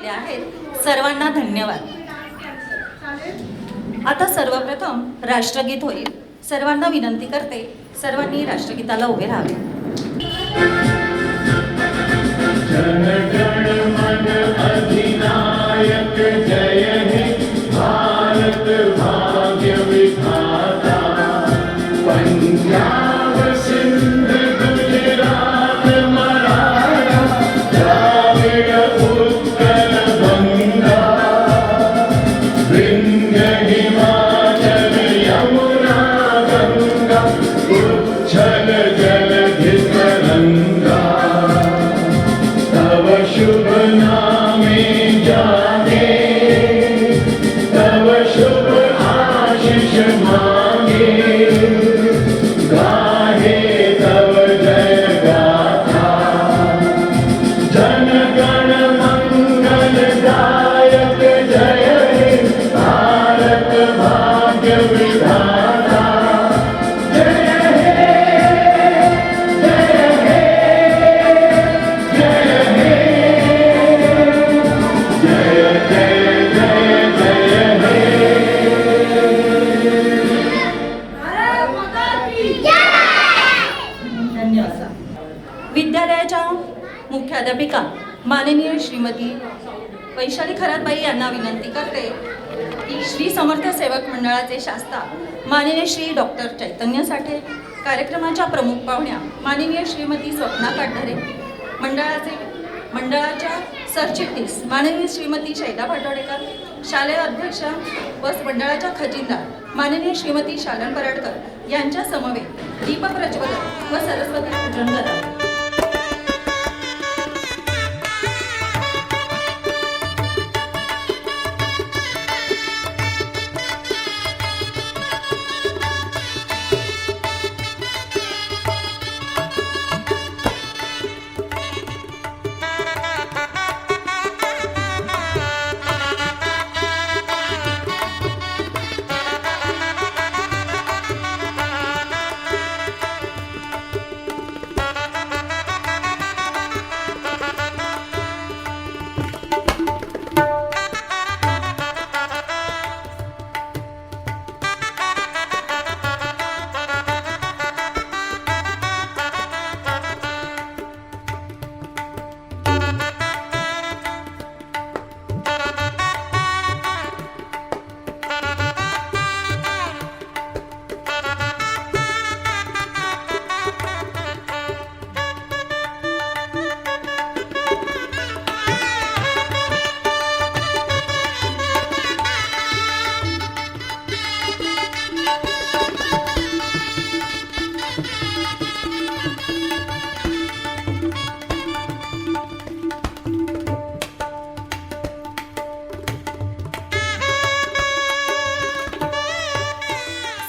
बसलेले आहेत सर्वांना धन्यवाद. आता सर्वप्रथम राष्ट्रगीत होईल. सर्वांना विनंती करते, सर्वांनी राष्ट्रगीताला उभे राहावे. जन गण मन अधिनायक जय हे भारत भाग्य विधाता. पंजाब सिंध गुजरात मराठा द्राविड उत्कल बंगा. विंध्य हिमाचल यमुना गंगा उच्छल जलधि तरंगा. तव शुभ नामे जागे तव शुभ आशीष मांगे. गाहे तव जय गाथा. जन गण मंगल दायक जय हे भारत भाग्य विधाता. जय हे जय हे जय हे जय जय जय जय हे. धन्यवाद. विद्यालयाच्या मुख्याध्यापिका माननीय श्रीमती वैशाली खरातबाई यांना विनंती करते की श्री समर्थ सेवक मंडळाचे शास्ता माननीय श्री डॉक्टर चैतन्य साठे, कार्यक्रमाच्या प्रमुख पाहुण्या माननीय श्रीमती स्वप्ना काटधरे, मंडळाच्या सरचिटणीस माननीय श्रीमती शैला भाटोडेकर, शालेय अध्यक्षा व मंडळाच्या खजिनदार माननीय श्रीमती शालन पराडकर यांच्या समवेत दीप प्रज्वलन व सरस्वती पूजन करावे.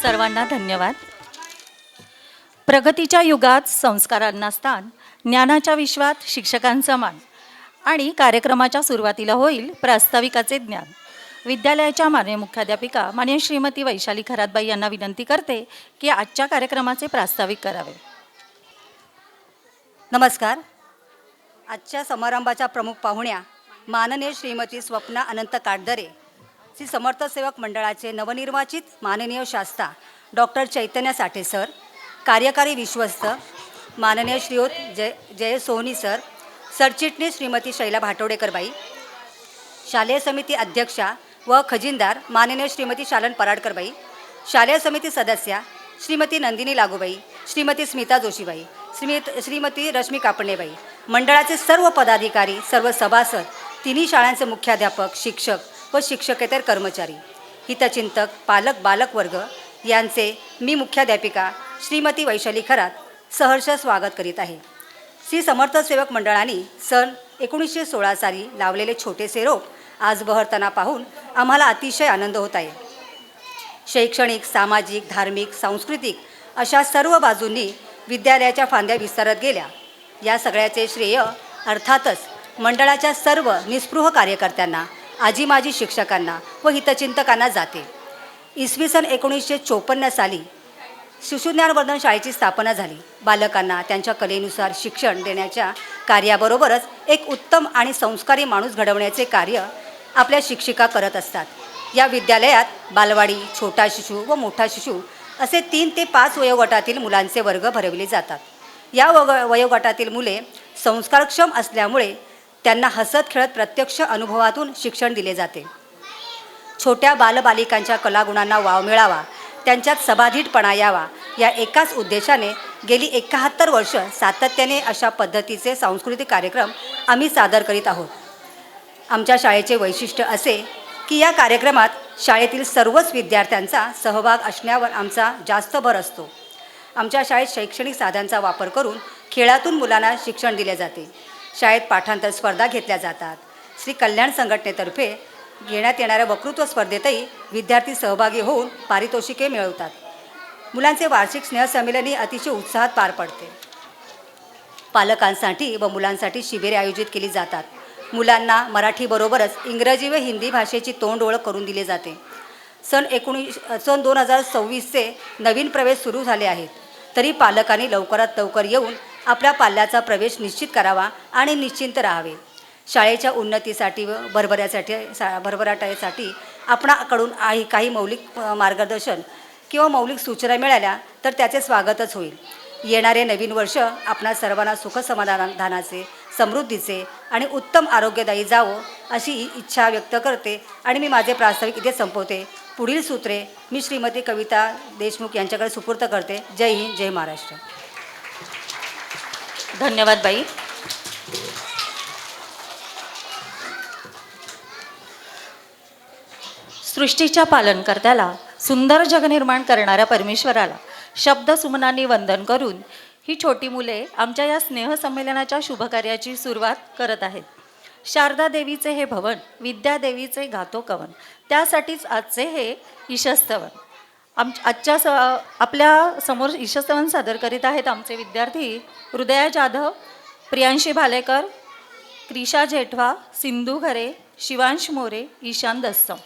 सर्वांना धन्यवाद. प्रगतीच्या युगात संस्कारांना स्थान, ज्ञानाच्या विश्वात शिक्षकांचा मान आणि कार्यक्रमाच्या सुरुवातीला होईल प्रास्ताविकाचे ज्ञान. विद्यालयाच्या माननीय मुख्याध्यापिका माननीय श्रीमती वैशाली खरातबाई यांना विनंती करते की आजच्या कार्यक्रमाचे प्रास्ताविक करावे. नमस्कार. आजच्या समारंभाच्या प्रमुख पाहुण्या माननीय श्रीमती स्वप्ना अनंत काटधरे, श्री समर्थ सेवक मंडळाचे नवनिर्वाचित माननीय शास्ता डॉक्टर चैतन्य साठे सर, कार्यकारी विश्वस्त माननीय श्रीयुत जय सोहनी सर, सरचिटणीस श्रीमती शैला भाटोडेकरबाई, शालेय समिती अध्यक्षा व खजिनदार माननीय श्रीमती शालन पराडकरबाई, शालेय समिती सदस्या श्रीमती नंदिनी लागूबाई, श्रीमती स्मिता जोशीबाई, श्रीमती रश्मी कापणेबाई, मंडळाचे सर्व पदाधिकारी, सर्व सभासद, तिन्ही शाळांचे मुख्याध्यापक, शिक्षक व शिक्षकेतर कर्मचारी, हितचिंतक, पालक, बालक वर्ग यांचे मी मुख्याध्यापिका श्रीमती वैशाली खरात सहर्ष स्वागत करीत आहे. श्री समर्थ सेवक मंडळाने सन 1916 साली लावलेले छोटेसे रोप आज बहरताना पाहून आम्हाला अतिशय आनंद होत आहे. शैक्षणिक, सामाजिक, धार्मिक, सांस्कृतिक अशा सर्व बाजूंनी विद्यालयाच्या फांद्या विस्तारत गेल्या. या सगळ्याचे श्रेय अर्थातच मंडळाच्या सर्व निस्पृह कार्यकर्त्यांना, आजी माजी शिक्षकांना व हितचिंतकांना जाते. इसवी सन 1954 साली शिशुज्ञानवर्धन शाळेची स्थापना झाली. बालकांना त्यांच्या कलेनुसार शिक्षण देण्याच्या कार्याबरोबरच एक उत्तम आणि संस्कारी माणूस घडवण्याचे कार्य आपल्या शिक्षिका करत असतात. या विद्यालयात बालवाडी, छोटा शिशु व मोठा शिशु असे 3 ते 5 वयोगटातील मुलांचे वर्ग भरविले जातात. या वयोगटातील मुले संस्कारक्षम असल्यामुळे त्यांना हसत खेळत प्रत्यक्ष अनुभवातून शिक्षण दिले जाते. छोट्या बालबालिकांच्या कलागुणांना वाव मिळावा, त्यांच्यात सबाधीटपणा यावा या एकाच उद्देशाने गेली 71 वर्ष सातत्याने अशा पद्धतीचे सांस्कृतिक कार्यक्रम आम्ही सादर करीत आहोत. आमच्या शाळेचे वैशिष्ट्य असे की या कार्यक्रमात शाळेतील सर्वच विद्यार्थ्यांचा सहभाग असण्यावर आमचा जास्त भर असतो. आमच्या शाळेत शैक्षणिक साधनांचा वापर करून खेळातून मुलांना शिक्षण दिले जाते. शाळेत पाठांतर स्पर्धा घेतल्या जातात. श्री कल्याण संघटनेतर्फे घेण्यात येणाऱ्या वक्तृत्व स्पर्धेतही विद्यार्थी सहभागी होऊन पारितोषिके मिळवतात. मुलांचे वार्षिक स्नेहसंमेलनही अतिशय उत्साहात पार पडते. पालकांसाठी व मुलांसाठी शिबिरे आयोजित केली जातात. मुलांना मराठीबरोबरच इंग्रजी व हिंदी भाषेची तोंड ओळख करून दिली जाते. सन 2026चे नवीन प्रवेश सुरू झाले आहेत, तरी पालकांनी लवकरात लवकर येऊन आपल्या पाल्याचा प्रवेश निश्चित करावा आणि निश्चिंत राहावे. शाळेच्या उन्नतीसाठी व भरभराटीसाठी आपणाकडून काही मौलिक मार्गदर्शन किंवा मौलिक सूचना मिळाल्या तर त्याचे स्वागतच होईल. येणारे नवीन वर्ष आपणा सर्वांना सुखसमाधानाचे, समृद्धीचे आणि उत्तम आरोग्यदायी जावो अशी इच्छा व्यक्त करते आणि मी माझे प्रास्ताविक इथे संपवते. पुढील सूत्रे मी श्रीमती कविता देशमुख यांच्याकडे सुपूर्द करते. जय हिंद, जय महाराष्ट्र. धन्यवाद बाई. सृष्टीच्या पालनकर्त्याला, सुंदर जग निर्माण करणाऱ्या परमेश्वराला शब्दसुमनांनी वंदन करून ही छोटी मुले आमच्या या स्नेहसंमेलनाच्या शुभकार्याची सुरुवात करत आहेत. शारदा देवीचे हे भवन, विद्यादेवीचे गातो कवन, त्यासाठीच आजचे हे ईशस्तवन. आपल्या समोर ईशस्तवन सादर करीत आहेत आमचे विद्यार्थी हृदया जाधव, प्रियांशी भालेकर, क्रिशा जेठवा, सिंधू खरे, शिवांश मोरे, ईशान दस्सम.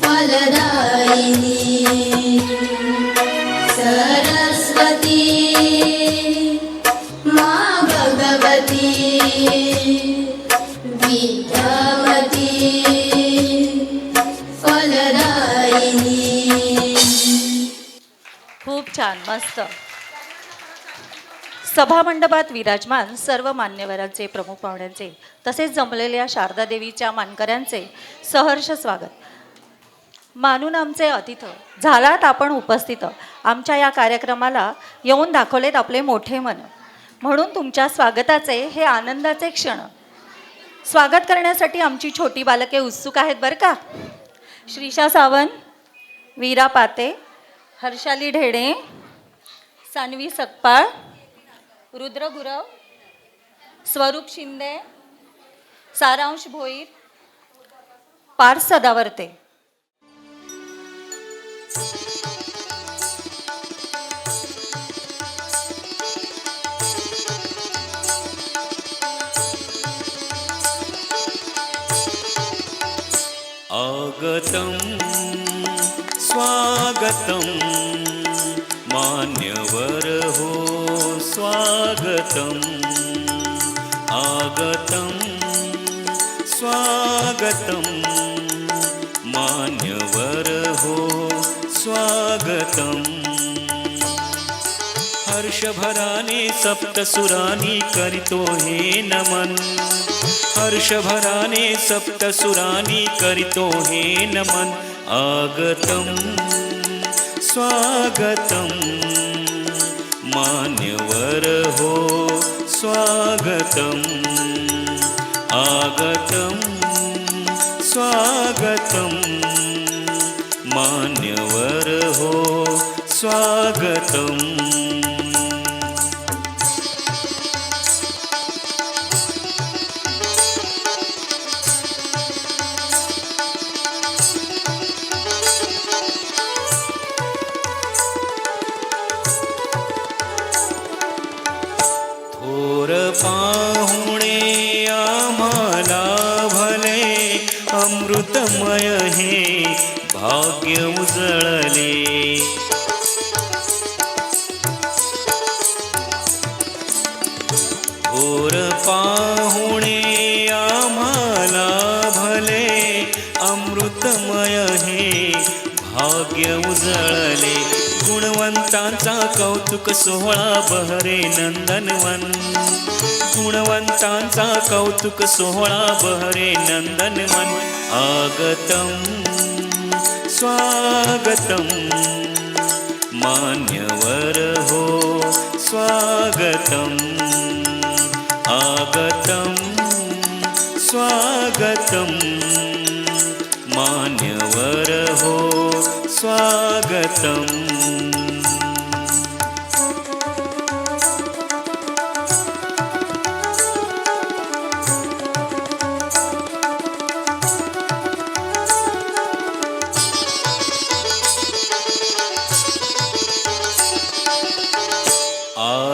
फलदायिनी छान, मस्त. सभामंडपात विराजमान सर्व मान्यवरांचे, प्रमुख पाहुण्यांचे तसेच जमलेल्या शारदा देवीच्या मानकऱ्यांचे सहर्ष स्वागत. मानून आमचे अतिथ झालात आपण उपस्थित, आमच्या या कार्यक्रमाला येऊन दाखवलेत आपले मोठे मन, म्हणून तुमच्या स्वागताचे हे आनंदाचे क्षण. स्वागत करण्यासाठी आमची छोटी बालके उत्सुक आहेत बरं का. श्रीषा सावंत, वीरा पाते, हर्षाली ढेडे, सान्वी सकपाळ, रुद्र गुरव, स्वरूप शिंदे, सारांश भोईर, पार्थ सदावर्ते. आगतं स्वागतं मान्यवर हो स्वागतं. आगतं स्वागतं मान्यवर हो स्वागतं. हर्षभराने सप्तसुरानी करितो हे नमन. हर्षभराने सप्तसुरानी करितो हे नमन. आगतं स्वागतं मान्यवर हो स्वागतं. आगतं स्वागतं मान्यवर हो स्वागतं. पाहुणे आम्हाला भले अमृतमय हे भाग्य उजळले. थोर पाहुणे आम्हाला भले अमृतमय हे भाग्य उजळले. गुणवंतांचा कौतुक सोहळा बहरे नंदनवन. गुणवंतांचा कौतुक सोहळा बहरे नंदनवन. आगतं स्वागतं मान्यवर हो स्वागतं. आगतं स्वागतं मान्यवर हो स्वागतं.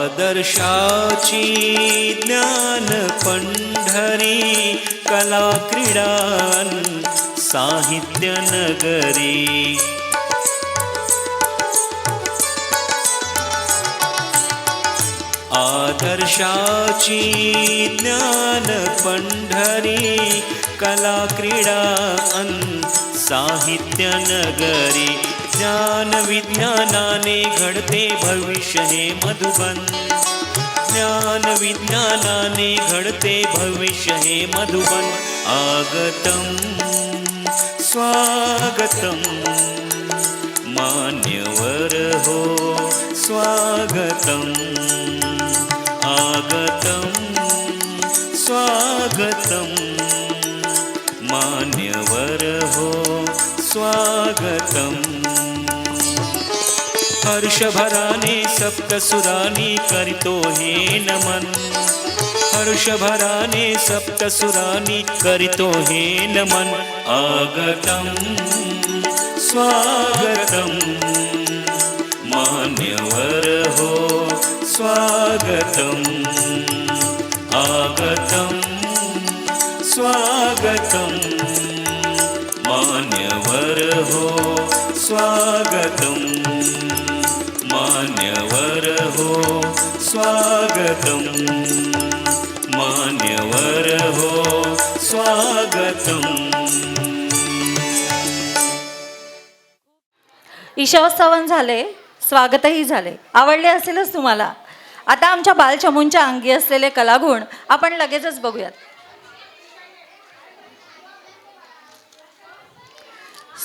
आदर्शाची ज्ञान पंढरी कला क्रीडान साहित्य नगरी. आदर्शाची ज्ञान पंढरी कला क्रीडा साहित्य नगरी. ज्ञान विज्ञानाने घडते भविष्य हे मधुबन. ज्ञान विज्ञानाने घडते भविष्य हे मधुबन. आगतं स्वागतं मान्यवर हो स्वागतं. आगतं स्वागतं मान्यवर हो स्वागतं. हर्षभराने सप्तसुरानी करितो हे नमन. हर्षभराने सप्तसुरानी करितो हे नमन. आगतं स्वागतं मान्यवर हो स्वागतं. आगतं स्वागतं मान्यवर हो स्वागतं. मान्यवर हो स्वागतं. मान्यवर हो स्वागतं. ईशावास्तवन झाले. स्वागतही झाले. आवडले असेलच तुम्हाला. आता आमच्या बालचमूंच्या अंगी असलेले कलागुण आपण लगेचच बघूयात.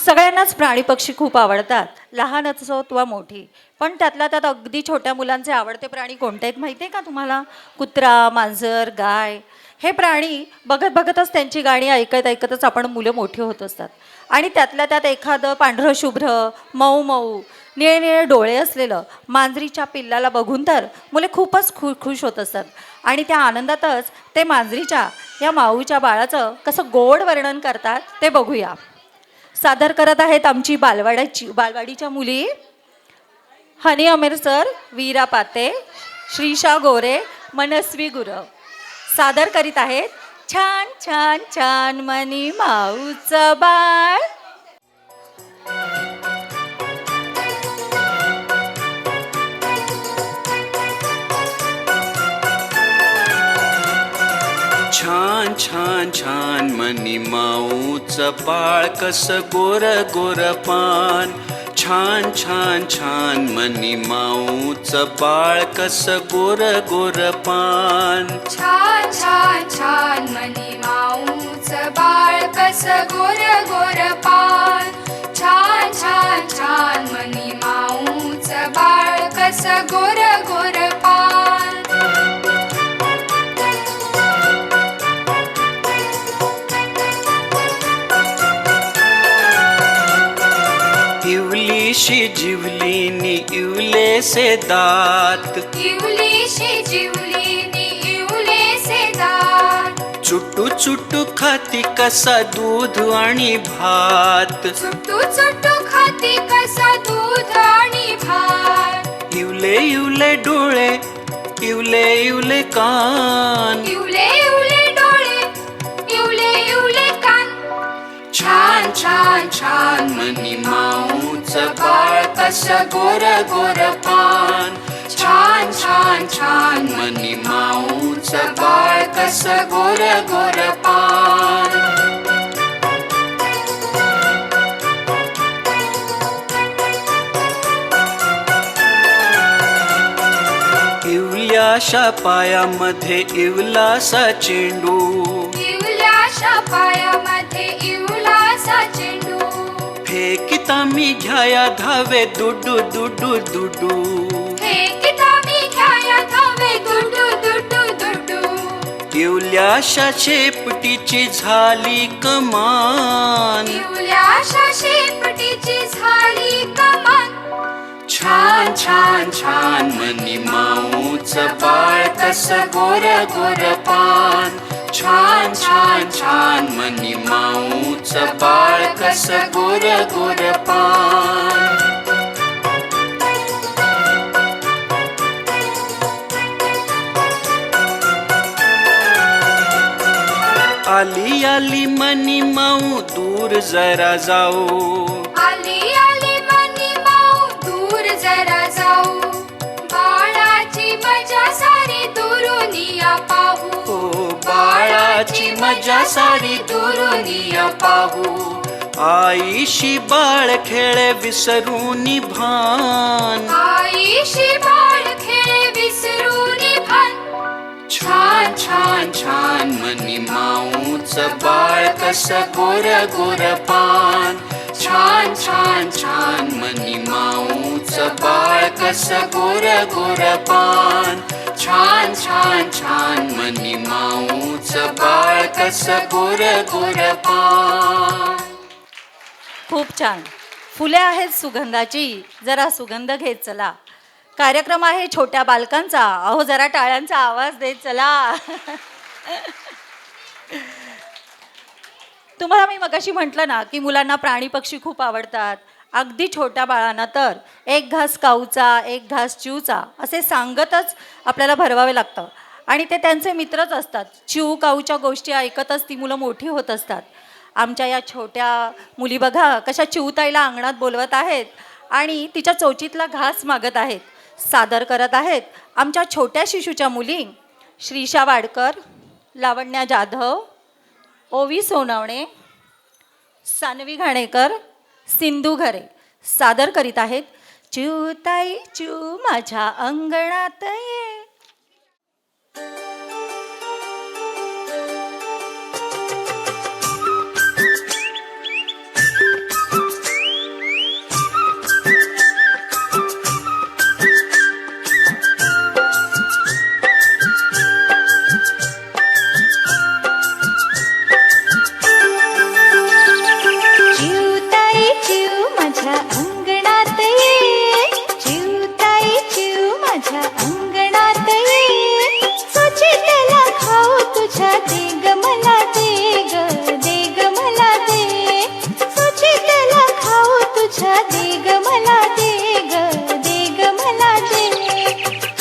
सगळ्यांनाच प्राणी पक्षी खूप आवडतात, लहान असो किंवा मोठी. पण त्यातल्या त्यात अगदी छोट्या मुलांचे आवडते प्राणी कोणते आहेत माहिती आहे का तुम्हाला? कुत्रा, मांजर, गाय. हे प्राणी बघत बघतच त्यांची गाणी ऐकत ऐकतच आपण मुलं मोठी होत असतात. आणि त्यातल्या त्यात एखादं पांढरं शुभ्र, मऊ मऊ, निळे निळे डोळे असलेलं मांजरीच्या पिल्लाला बघून तर मुले खूपच खुश होत असतात. आणि त्या आनंदातच ते मांजरीच्या या माऊच्या बाळाचं कसं गोड वर्णन करतात ते बघूया. सादर करत आहेत आमची बालवाडीच्या मुली हनी अमीर सर, वीरा पाते, श्रीशा गोरे, मनस्वी गुरव. सादर करीत आहेत छान छान छान मनी माऊचं बाळ. छान छान छान मनी माऊचं बाळ कसं गोर गोर पान. छान छान छान मनी माऊचं बाळ कसं गोर गोर पान. छान छान छान मनी माऊचं बाळ कसं गोर गोर पान. छान छान छान मनी माऊचं बाळ कसं गोर गोर पान. इवलीशी जिवलीनी इवलेसे दात. इवलीशी जिवलीनी इवलेसे दात. चुटू चुटू खाती कसा दूध आणि भात. चुटू चुटू खाती कसा दूध आणि भात. इवले इवले डोळे, इवले इवले कान. इवले इवले डोळे, इवले इवले कान. छान छान छान मनी माऊचं बाळ कसं गोर गोर पान. छान छान छान मनी माऊचं बाळ कसं गोर गोर पान. इवल्याशा पायामध्ये इवलासा चेंडू. इवल्याशा पायामध्ये इवलासा चेंडू. फेकिता मी घ्याया धावे दुडू दुडू दुडू. फेकिता मी घ्याया धावे दुडू दुडू दुडू. इवल्याशा शेपटीची झाली कमान. इवल्याशा शेपटीची झाली कमान. छान छान छान मनी माऊचं बाळ कसं गोर गोर पान. छान छान छान मनी माऊचं बाळ कसं गोर गोर पान. आली आली मनी माऊ दूर जरा जाऊ. आली आली मनी माऊ दूर जरा जाऊ. बाळाची मजा सारी दुरुनिया पाहू. हो बाळाची मजा सारी दुरुनिया पाहू. आईशी बाळ खेळे विसरूनी भान. आईशी बाळ खेळ विसरूनी भान. छान छान छान मनी माऊचं बाळ कसं गोर गोर पान. छान छान छान मनी माऊचं बाळ कसं गोर गोर पान. छान छान छान मनी माऊचं बाळ कसं गोर गोर पान. खूप छान. फुले आहेत सुगंधाची, जरा सुगंध घेत चला. कार्यक्रम आहे छोट्या बालकांचा, अहो जरा टाळ्यांचा आवाज देत चला. तुम्हाला मी मगाशी म्हटलं ना की मुलांना प्राणी पक्षी खूप आवडतात. अगदी छोट्या बाळांना तर एक घास काऊचा, एक घास चिवचा असे सांगतच आपल्याला भरवावे लागतं. आणि ते त्यांचे मित्रच असतात. चिव काऊच्या गोष्टी ऐकतच ती मुलं मोठी होत असतात. आमच्या या छोट्या मुली बघा कशा चिवताईला अंगणात बोलवत आहेत आणि तिच्या चोचीतला घास मागत आहेत. सादर करत आहेत आमच्या छोट्या शिशूच्या मुली श्रीशा वाडकर, लावण्या जाधव, ओवी सोनवणे, सानवी घाणेकर, सिंधू घरे. सादर करीत आहेत चिवताई चिव माझ्या अंगणात ये. चिवताई चिव माझ्या अंगणात ये. चिवताई चिव माझ्या अंगणात ये. सुचितेला खाऊ तुझ्या दे ग मला दे ग, दे ग मला दे. सुचितेला खाऊ तुझ्या दे ग मला दे ग, दे ग मला दे.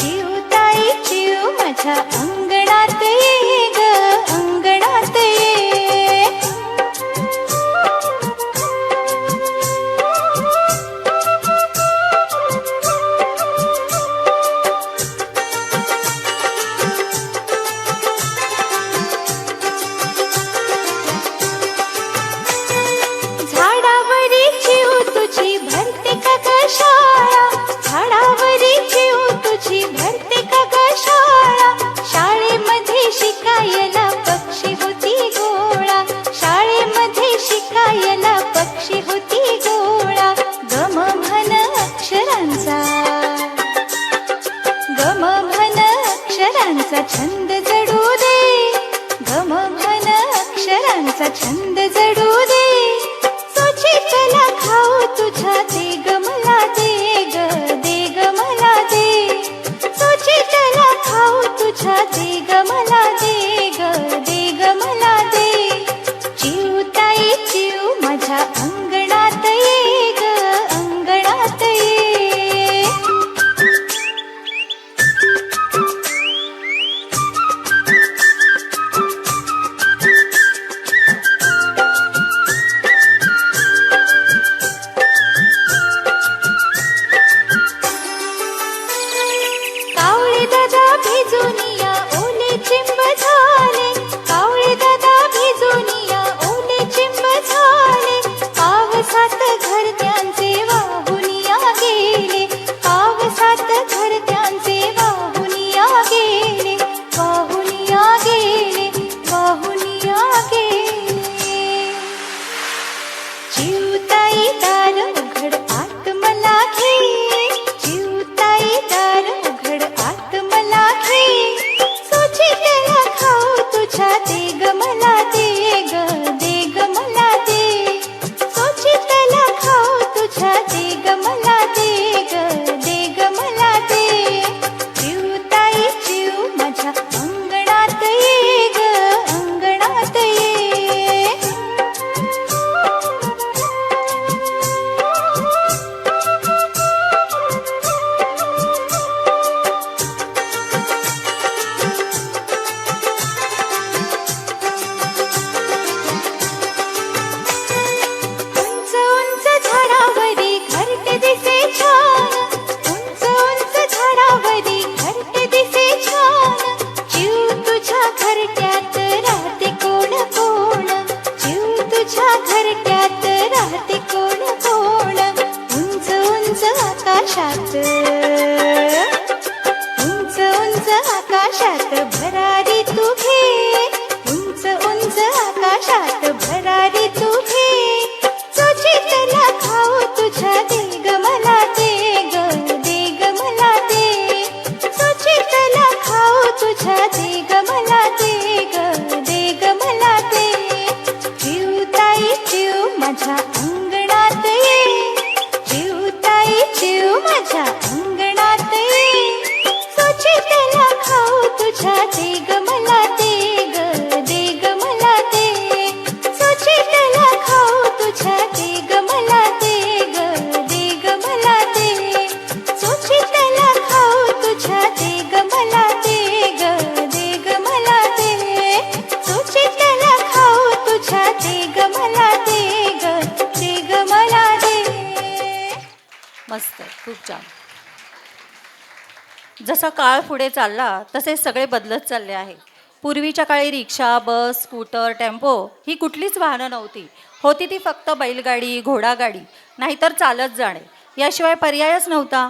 चिवताई चिव माझ्या अंगणात ये ग, अंगणात ये. झाडावरी चिव तुझी भरते का ग शाळा. झाडावरी चिव तुझी भरते का ग शाळा. शाळेमध्ये शिकायला पक्षी होती गोळा. शाळेमध्ये शिकायला पक्षी होती गोळा. गम म्हण अक्षरांचा, गम म्हण अक्षरांचा छंद जडू दे. गम म्हण अक्षरांचा छंद जडू दे. सुचितेला खाऊ तुझ्या दे ग मला दे ग, दे ग मला दे. सुचितेला खाऊ तुझ्या दे ग मला दे ग, दे ग मला दे. चिवताई चिव माझ्या अंगणात ये ग, अंगणात ये. कावळे दादा भिजून या ओले चिंब झाले. कावळे दादा भिजून या ओले चिंब झाले. पावसात घरट्यांचे वाहून या गेले. पावसात घरट्यांचे वाहून या गेले. वाहून या गेले, वाहून या गेले. चिवताई दार उघड आत मला घे. चिवताई दार उघड आत मला घे. सुचितेला खाऊ तुझ्या दे ग मला दे ग, दे ग मला दे. सुचितेला खाऊ तुझ्या दे ग मला दे ग, दे ग मला दे. चिवताई चिव माझ्या अंगणात ये ग, अंगणात ये. उंच उंच झाडावरी घरटे दिसे छान. उंच उंच झाडावरी घरटे दिसे छान. चिव तुझ्या घरट्यात राहते कोण कोण. चिव तुझ्या घरट्यात राहते कोण कोण. उंच उंच आकाशात, उंच उंच आकाशात भरारी तू घे. उंच उंच आकाशात भरारी तू घे. सुचितेला खाऊ तुझ्या दे ग मला दे ग, दे ग मला दे. सुचितेला खाऊ तुझ्या दे ग मला दे ग, दे ग मला दे. चिवताई चिव माझ्या अंगणात ये. चिवताई चिव माझ्या अंगणात ये. सुचितेला खाऊ तुझ्या दे ग मला दे ग, दे ग मला दे. सुचितेला खाऊ तुझ्या दे ग मला दे ग, दे ग मला दे. सुचितेला खाऊ तुझ्या दे ग मला दे ग, दे ग मला दे. सुचितेला खाऊ तुझ्या दे ग मला दे ग, दे ग मला दे. मस्त, खूप छान. जसा काळ पुढे चालला तसे सगळे बदलत चालले आहे. पूर्वीच्या काळी रिक्षा, बस, स्कूटर, टेम्पो ही कुठलीच वाहनं नव्हती. होती ती फक्त बैलगाडी, घोडागाडी, नाहीतर चालत जाणे. याशिवाय पर्यायच नव्हता.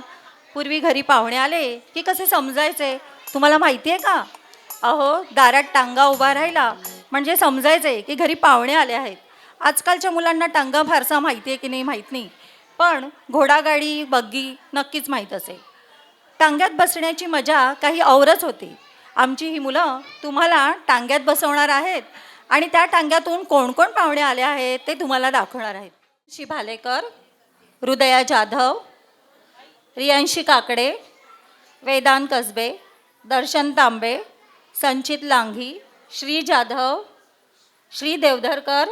पूर्वी घरी पाहुणे आले की कसे समजायचे तुम्हाला माहिती आहे का? अहो, दारात टांगा उभा राहिला म्हणजे समजायचे की घरी पाहुणे आले आहेत. आजकालच्या मुलांना टांगा फारसा माहिती आहे की नाही माहीत नाही, पण घोडागाडी बग्गी नक्कीच माहीत असेल. टांग्यात बसण्याची मजा काही औरच होती. आमची ही मुलं तुम्हाला टांग्यात बसवणार आहेत आणि त्या टांग्यातून कोण कोण पाहुणे आले आहेत ते तुम्हाला दाखवणार आहेत. श्री भालेकर, हृदया जाधव, रियांशी काकडे, वेदांत कसबे, दर्शन तांबे, संचित लांघी, श्री जाधव, श्री देवधरकर,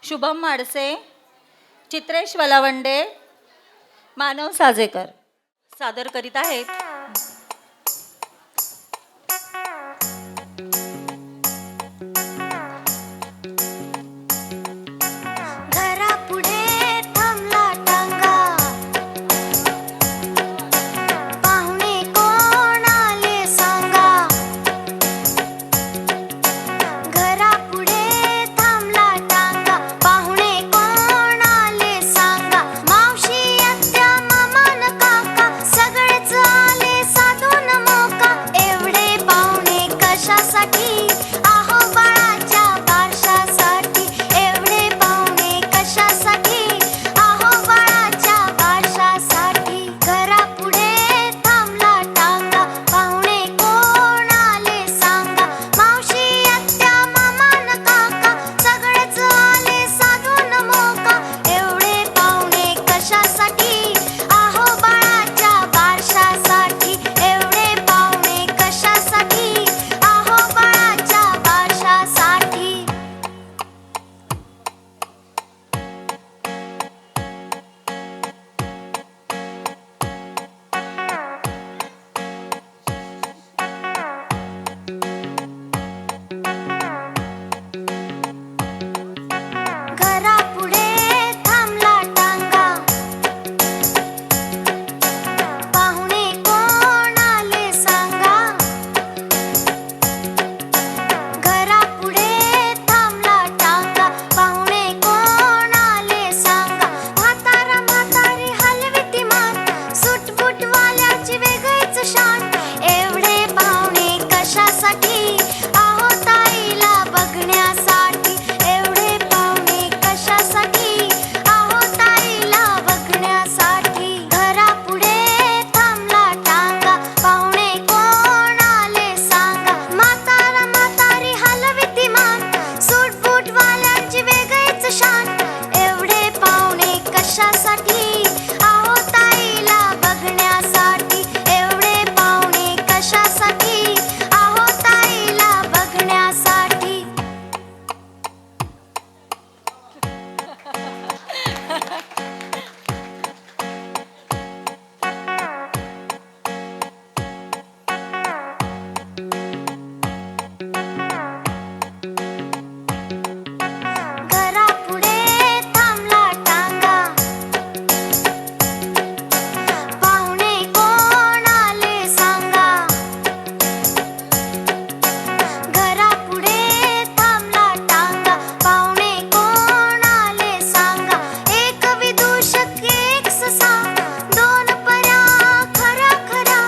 शुभम माडसे, चित्रेश वलावंडे, मानव साजेकर सादर करीत आहेत. घरापुढे थांबला टांगा, पाहुणे कोण आले सांगा. घरापुढे थांबला टांगा, पाहुणे कोण आले सांगा. मावशी आत्या मामान काका सगळेच आले साधून मोका. एवढे पाहुणे कशासाठी? आहो बाळाच्या बारशासाठी. एवढे पाहुणे कशासाठी? आहो बाळाच्या बारशासाठी. घरापुढे थांबला टांगा, पाहुणे कोण आले सांगा. मावशी आत्या मामान काका सगळेच आले साधून मोका. एवढे पाहुणे कशासाठी? आहो बाळाच्या बारशासाठी. एवढे पाहुणे कशासाठी? आहो बाळाच्या बारशासाठी. घरापुढे थांबला टांगा, पाहुणे कोण आले सांगा. घरापुढे थांबला टांगा, पाहुणे कोण आले सांगा. म्हातारा म्हातारी हलवीती मान, सुटबुटवाल्याची वेगळीच शान. एवढे पाहुणे कशासाठी? आहो ताईला बघण्यासाठी. एवढे पाहुणे कशासाठी? आहो ताईला बघण्यासाठी. घरापुढे थांबला टांगा, पाहुणे कोण आले सांगा. म्हातारा म्हातारी हलवीती मान, सूटबूटवाल्यांची वेगळीच शान. एवढे पाहुणे कशासाठी? आहो ताईला बघण्यासाठी. एवढे पाहुणे कशासाठी? आहो ताईला बघण्यासाठी. घरापुढे थांबला टांगा, पाहुणे कोण आले सांगा. घरापुढे थांबला टांगा, पाहुणे कोण आले सांगा. एक विदूषक एक ससा, दोन पऱ्या खऱ्या खऱ्या.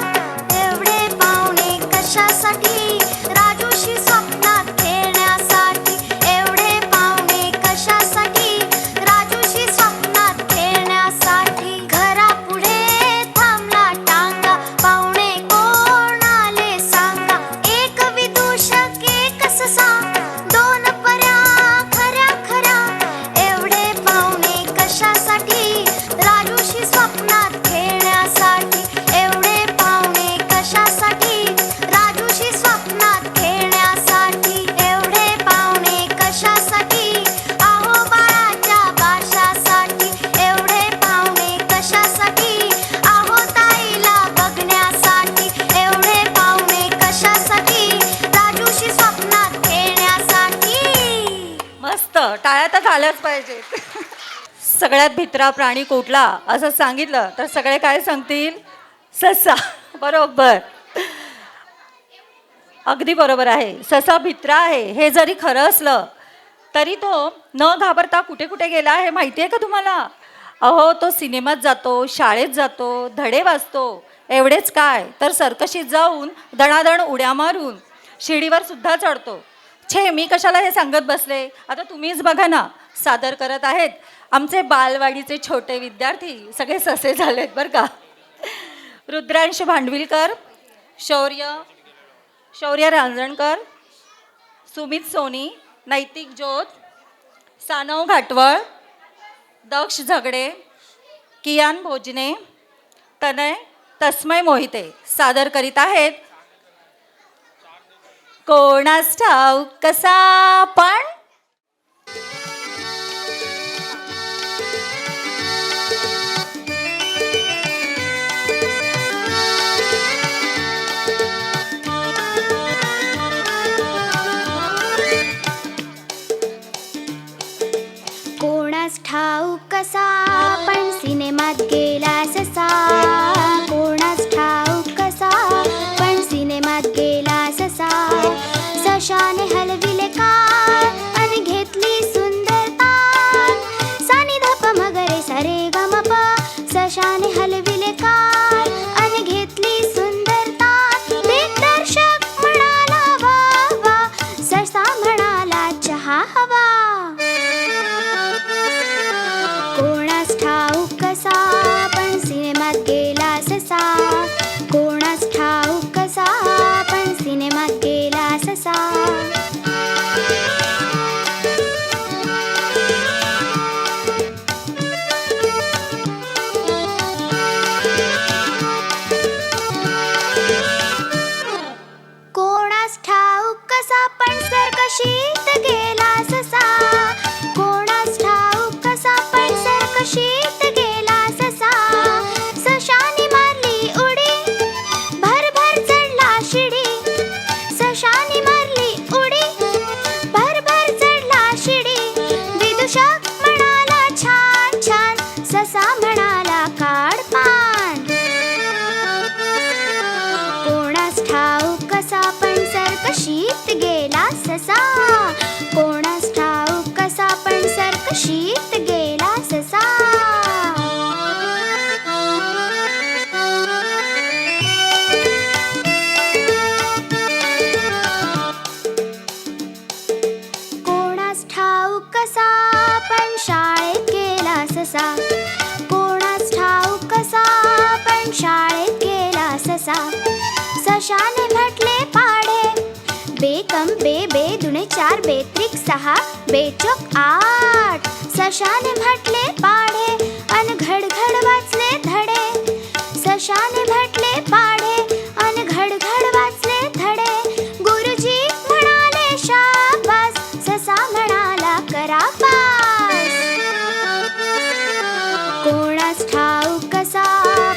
एवढे पाहुणे कशासाठी? राजूशी स्वप्नात खेळण्यासाठी. एवढे पाहुणे कशासाठी? राजूशी स्वप्नात खेळण्यासाठी. घरापुढे थांबला टांगा, पाहुणे कोण आले सांगा. एक विदूषक एक ससा, दोन पऱ्या खऱ्या खऱ्या. एवढे पाहुणे कशासाठी? राजूशी स्वप्नात खेळण्यासाठी. एवढे पाहुणे कशासाठी? राजूशी स्वप्नात खेळण्यासाठी. एवढे पाहुणे कशासाठी? आहो बाळाच्या बारशासाठी. एवढे पाहुणे कशासाठी? आहो ताईला बघण्यासाठी. एवढे पाहुणे कशासाठी? राजूशी स्वप्नात खेळण्यासाठी. मस्त, टाळ्या तर झाल्याच पाहिजेत. सगळ्यात भित्रा प्राणी कुठला असं सांगितलं तर सगळे काय सांगतील? ससा. बरोबर, अगदी बरोबर आहे. ससा भित्रा आहे हे जरी खरं असलं तरी तो न घाबरता कुठे कुठे गेला आहे माहिती आहे का तुम्हाला? अहो तो सिनेमात जातो, शाळेत जातो, धडे वाचतो, एवढेच काय तर सर्कशीत जाऊन दणादण उड्या मारून शिडीवर सुद्धा चढतो. छे, मी कशाला हे सांगत बसले. आता तुम्हीच बघा ना, सादर करत आहेत आमचे बालवाडीचे छोटे विद्यार्थी, सगळे ससे झालेत बरं का. रुद्रांश भांडविलकर, शौर्य रांजणकर, सुमित सोनी, नैतिक ज्योत, सानव घाटवळ, दक्ष झगडे, कियान भोजने, तनय तस्मय मोहिते सादर करीत आहेत कोणास ठाऊक कसा पण. कोणास ठाऊक कसा पण सिनेमात गेला ससा. कोणास ठाऊक कसा पण सिनेमात गेला ससा. सशाने हलविले कान आणि घेतली सुंदर तान. सानी धप मगरे सरे गमप. सशाने हलविले कान आणि घेतली सुंदर तान. दिग्दर्शक म्हणाला वा वा. ससा म्हणाला चहा हवा. कोणास ठाऊक कसा पण सिनेमात गेला ससा. कोणास ठाऊक कसा पण सिनेमात गेला ससा. कोणास ठाऊक कसा पण सर्कशीत गेला ससा. कोणास ठाऊक कसा पण सर्कशीत गेला ससा. सशाने मारली उडी भरभर चढला शिडी. सशाने मारली उडी भरभर चढला शिडी. विदूषक म्हणाला छान छान. ससा म्हणाला काढ पान. कोणास ठाऊक कसा पण सर्कशीत गेला ससा. कोणास ठाऊक कसा पण सर्कशीत गेला ससा. कोणास ठाऊक कसा पण शाळेत गेला ससा. कोणास ठाऊक कसा पण शाळेत गेला ससा. सशाने म्हटले पाढे. बेकम बे बे दुणे 4 बेत्रिक 6 बेचोक 8. सशाने म्हटले पाढे अन घडघड वाचले धडे. सशाने म्हटले पाढे अन घडघड वाचले धडे. गुरुजी म्हणाले शाबास. ससा म्हणाला करा पास. कोणास ठाऊक कसा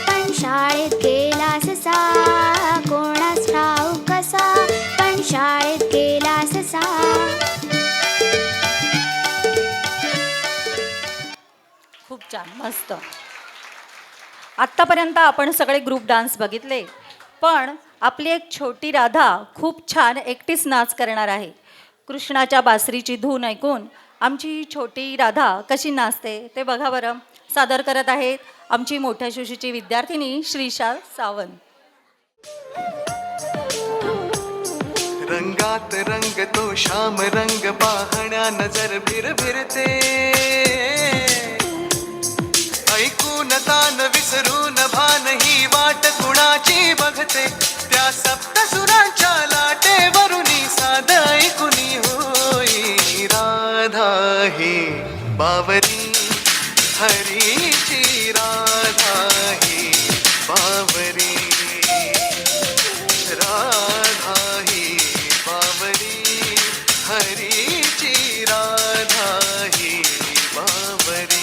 पण शाळेत गेला ससा. कोणास ठाऊक कसा पण शाळेत गेला ससा. खूप छान, मस्त. आत्तापर्यंत आपण सगळे ग्रुप डान्स बघितले, पण आपली एक छोटी राधा खूप छान एकटीच नाच करणार आहे. कृष्णाच्या बासरीची धून ऐकून आमची छोटी राधा कशी नाचते ते बघा बरं. सादर करत आहेत आमची मोठ्या शिशीची विद्यार्थिनी श्रीशा सावंत. रंगात रंगतो श्याम रंग पाहण्या नजर भिरभिरते. ऐकून तान विसरून भान ही वाट कुणाची बघते. त्या सप्तसुरांच्या लाटेवरुनी साध ऐकुनी होई. राधा ही बावरी हरीची. राधा ही बावरी. राधा ही बावरी हरीची. राधा ही बावरी.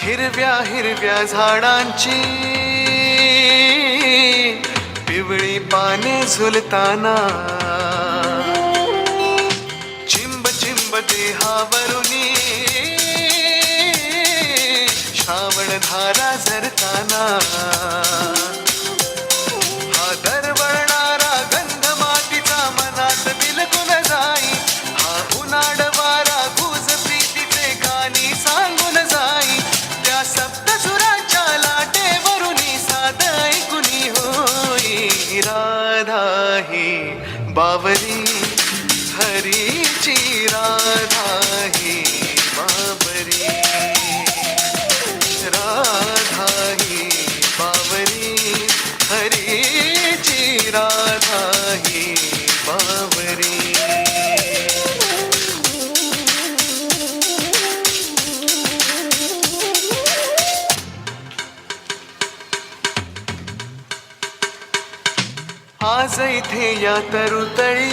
हिरव्या हिरव्या झाडांची पिवळी पाने झुलताना. चिंब चिंब देहावरुनी श्रावण धारा झरताना हा दरवळणारा गंध मातीचा मनात बिलकुल जाई हा उन्हाळ वारा गुज प्रीतीचे गाणी सांगून जाई त्या सप्तसुरांच्या लाटेवरुनी साध ऐकुनी होई राधा ही बावरी हरीची राधा ही बावरी राधा ही बावरी हरीची राधा ही बावरी आज इथे या तरुतळी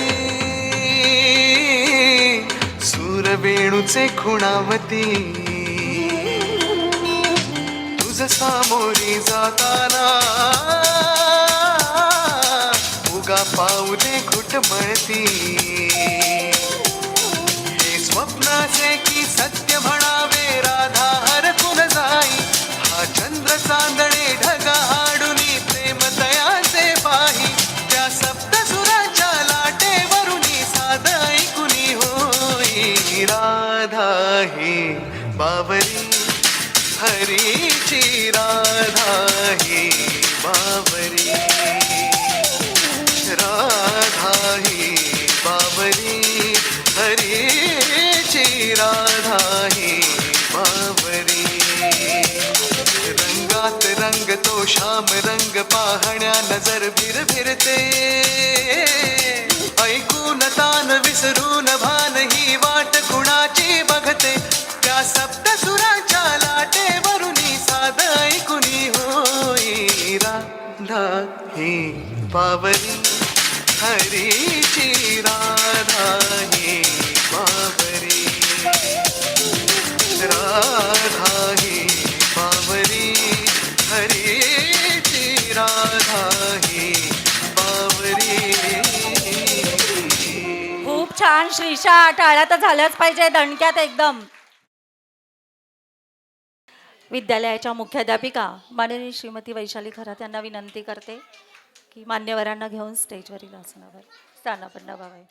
सूरवेणूचे खुणावती तुझ सामोरी जाताना उगा पाऊले घुटमळती हे स्वप्नाचे की सत्य म्हणावे राधा हरकून जाई हा चंद्र चांदणे ढग हाडुनी प्रेम दयाचे पाही त्या सप्तसुराच्या लाटेवरुनी साध ऐकुनी होई राधा ही बावरी हरीची राधा ही बावरी राधा ही बावरी हरीची राधा ही बावरी रंगात रंग तो श्याम रंग पाहण्या नजर भिरभिरते ऐकून तान विसरून भान ही वाट कुणाची बघते त्या सप्तसुराच्या लाटेवरुनी साध ऐकुनी होई राधा ही बावरी हरीची राधा ही बावरी राधा ही बावरी हरीची राधा ही बावरी. खूप छान श्रीशा, टाळ्या तर झाल्याच पाहिजे दणक्यात एकदम. विद्यालयाच्या मुख्याध्यापिका माननीय श्रीमती वैशाली खरात यांना विनंती करते की मान्यवरांना घेऊन स्टेजवरील आसनावर स्थानापन्न व्हावे.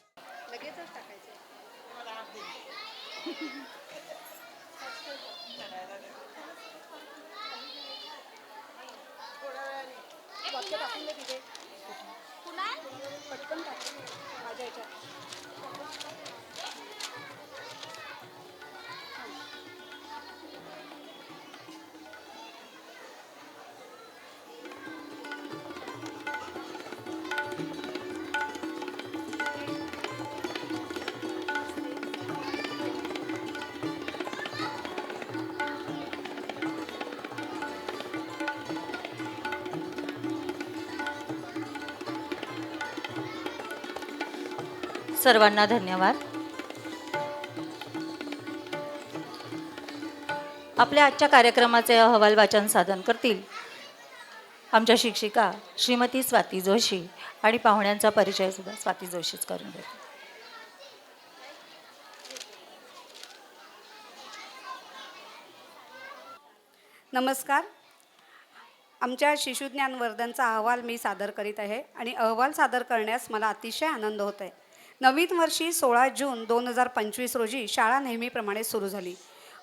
सर्वांना धन्यवाद. आपल्या आजच्या कार्यक्रमाचे अहवाल वाचन सादर करतील आमच्या शिक्षिका श्रीमती स्वाती जोशी आणि पाहुण्यांचा परिचय सुद्धा स्वाती जोशीच करून देतील. नमस्कार. आमच्या शिशुज्ञान वर्धनचा अहवाल मी सादर करीत आहे आणि अहवाल सादर करण्यास मला अतिशय आनंद होत आहे. नवीन वर्षी 16 जून 2025 रोजी शाळा नेहमीप्रमाणे सुरू झाली.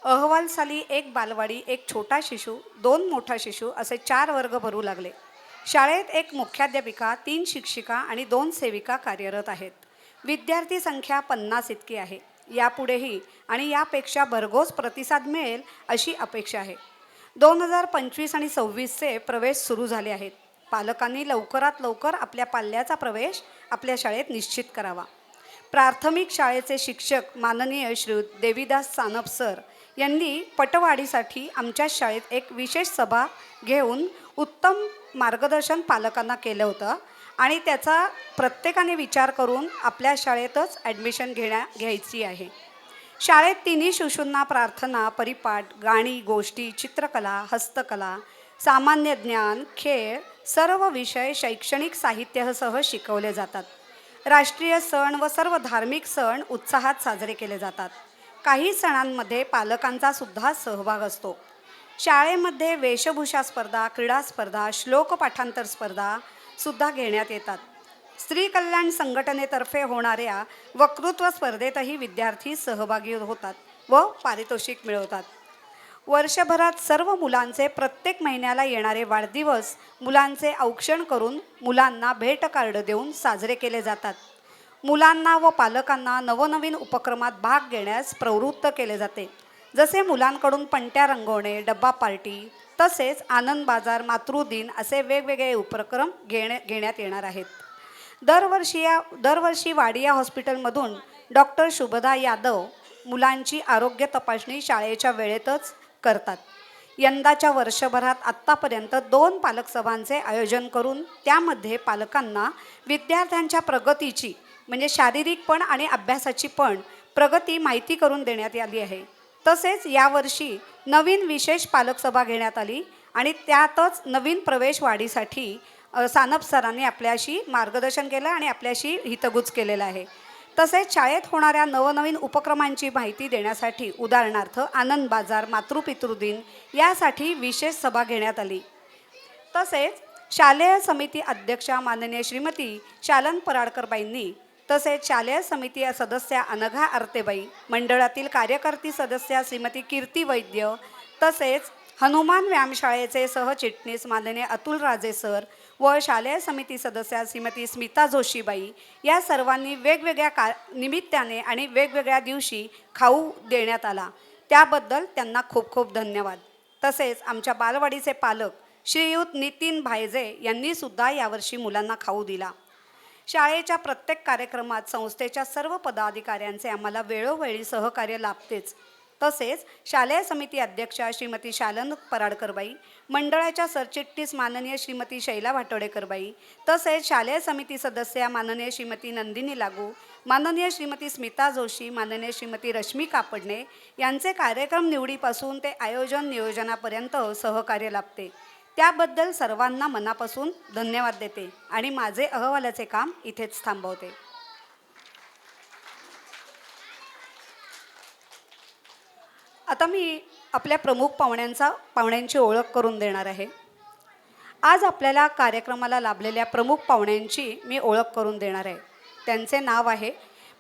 अहवाल साली एक बालवाडी, एक छोटा शिशु, 2 मोठा शिशु असे 4 वर्ग भरू लागले. शाळेत एक मुख्याध्यापिका, 3 शिक्षिका आणि 2 सेविका कार्यरत आहेत. विद्यार्थी संख्या 50 इतकी आहे. यापुढेही आणि यापेक्षा भरघोस प्रतिसाद मिळेल अशी अपेक्षा आहे. 2025 आणि 26चे प्रवेश सुरू झाले आहेत. पालकांनी लवकरात लवकर आपल्या पाल्याचा प्रवेश आपल्या शाळेत निश्चित करावा. प्राथमिक शाळेचे शिक्षक माननीय श्री देवीदास सानप सर यांनी पटवाढीसाठी आमच्या शाळेत एक विशेष सभा घेऊन उत्तम मार्गदर्शन पालकांना केलं होतं आणि त्याचा प्रत्येकाने विचार करून आपल्या शाळेतच ॲडमिशन घ्यायची आहे. शाळेत 3 शिशूंना प्रार्थना, परिपाठ, गाणी, गोष्टी, चित्रकला, हस्तकला, सामान्य ज्ञान, खेळ सर्व विषय शैक्षणिक साहित्यासह शिकवले जातात. राष्ट्रीय सण व सर्व धार्मिक सण उत्साहात साजरे केले जातात. काही सणांमध्ये पालकांचा सुद्धा सहभाग असतो. शाळेमध्ये वेशभूषा स्पर्धा, क्रीडा स्पर्धा, श्लोक पाठांतर स्पर्धा सुद्धा घेण्यात येतात. स्त्री कल्याण संघटनेतर्फे होणाऱ्या वक्तृत्व स्पर्धेतही विद्यार्थी सहभागी होतात व पारितोषिक मिळवतात. वर्षभरात सर्व मुलांचे प्रत्येक महिन्याला येणारे वाढदिवस मुलांचे औक्षण करून मुलांना भेट कार्ड देऊन साजरे केले जातात. मुलांना व पालकांना नवनवीन उपक्रमात भाग घेण्यास प्रवृत्त केले जाते. जसे मुलांकडून पणत्या रंगवणे, डब्बा पार्टी, तसेच आनंद बाजार, मातृदिन असे वेगवेगळे उपक्रम घेण्यात येणार आहेत. दरवर्षी वाडिया हॉस्पिटलमधून डॉक्टर शुभदा यादव मुलांची आरोग्य तपासणी शाळेच्या वेळेतच करतात. यंदाच्या वर्षभरात आत्तापर्यंत 2 पालक सभांचे आयोजन करून त्यामध्ये पालकांना विद्यार्थ्यांच्या प्रगतीची म्हणजे शारीरिक पण आणि अभ्यासाची पण प्रगती माहिती करून देण्यात आली आहे. तसेच यावर्षी नवीन विशेष पालक सभा घेण्यात आली आणि त्यातच नवीन प्रवेश वाढीसाठी सानप सरांनी आपल्याशी मार्गदर्शन केलं आणि आपल्याशी हितगुज केलेलं आहे. तसेच शाळेत होणाऱ्या नवनवीन उपक्रमांची माहिती देण्यासाठी उदाहरणार्थ आनंद बाजार, मातृपितृदिन यासाठी विशेष सभा घेण्यात आली. तसेच शालेय समिती अध्यक्षा माननीय श्रीमती शालन पराडकरबाईंनी, तसेच शालेय समिती सदस्या अनघा आरतेबाई, मंडळातील कार्यकर्ती सदस्या श्रीमती कीर्ती वैद्य, तसेच हनुमान व्यायामशाळेचे सहचिटणीस माननीय अतुल राजे सर व शालेय समिती सदस्या श्रीमती स्मिता जोशीबाई या सर्वांनी वेगवेगळ्या निमित्ताने आणि वेगवेगळ्या दिवशी खाऊ देण्यात आला. त्याबद्दल त्यांना खूप खूप धन्यवाद. तसेच आमच्या बालवाडीचे पालक श्रीयुत नितीन भायजे यांनी सुद्धा यावर्षी मुलांना खाऊ दिला. शाळेच्या प्रत्येक कार्यक्रमात संस्थेच्या सर्व पदाधिकाऱ्यांचे आम्हाला वेळोवेळी सहकार्य लाभतेच. तसेच शालेय समिती अध्यक्षा श्रीमती शालन पराडकरबाई, मंडळाच्या सरचिटणीस माननीय श्रीमती शैला भाटोडेकरबाई, तसेच शालेय समिती सदस्या माननीय श्रीमती नंदिनी लागू, माननीय श्रीमती स्मिता जोशी, माननीय श्रीमती रश्मी कापडणे यांचे कार्यक्रम निवडीपासून ते आयोजन नियोजनापर्यंत सहकार्य लाभते. त्याबद्दल सर्वांना मनापासून धन्यवाद देते आणि माझे अहवालाचे काम इथेच थांबवते. आता मी आपल्या प्रमुख पाहुण्यांची ओळख करून देणार आहे. आज आपल्याला कार्यक्रमाला लाभलेल्या प्रमुख पाहुण्यांची मी ओळख करून देणार आहे. त्यांचे नाव आहे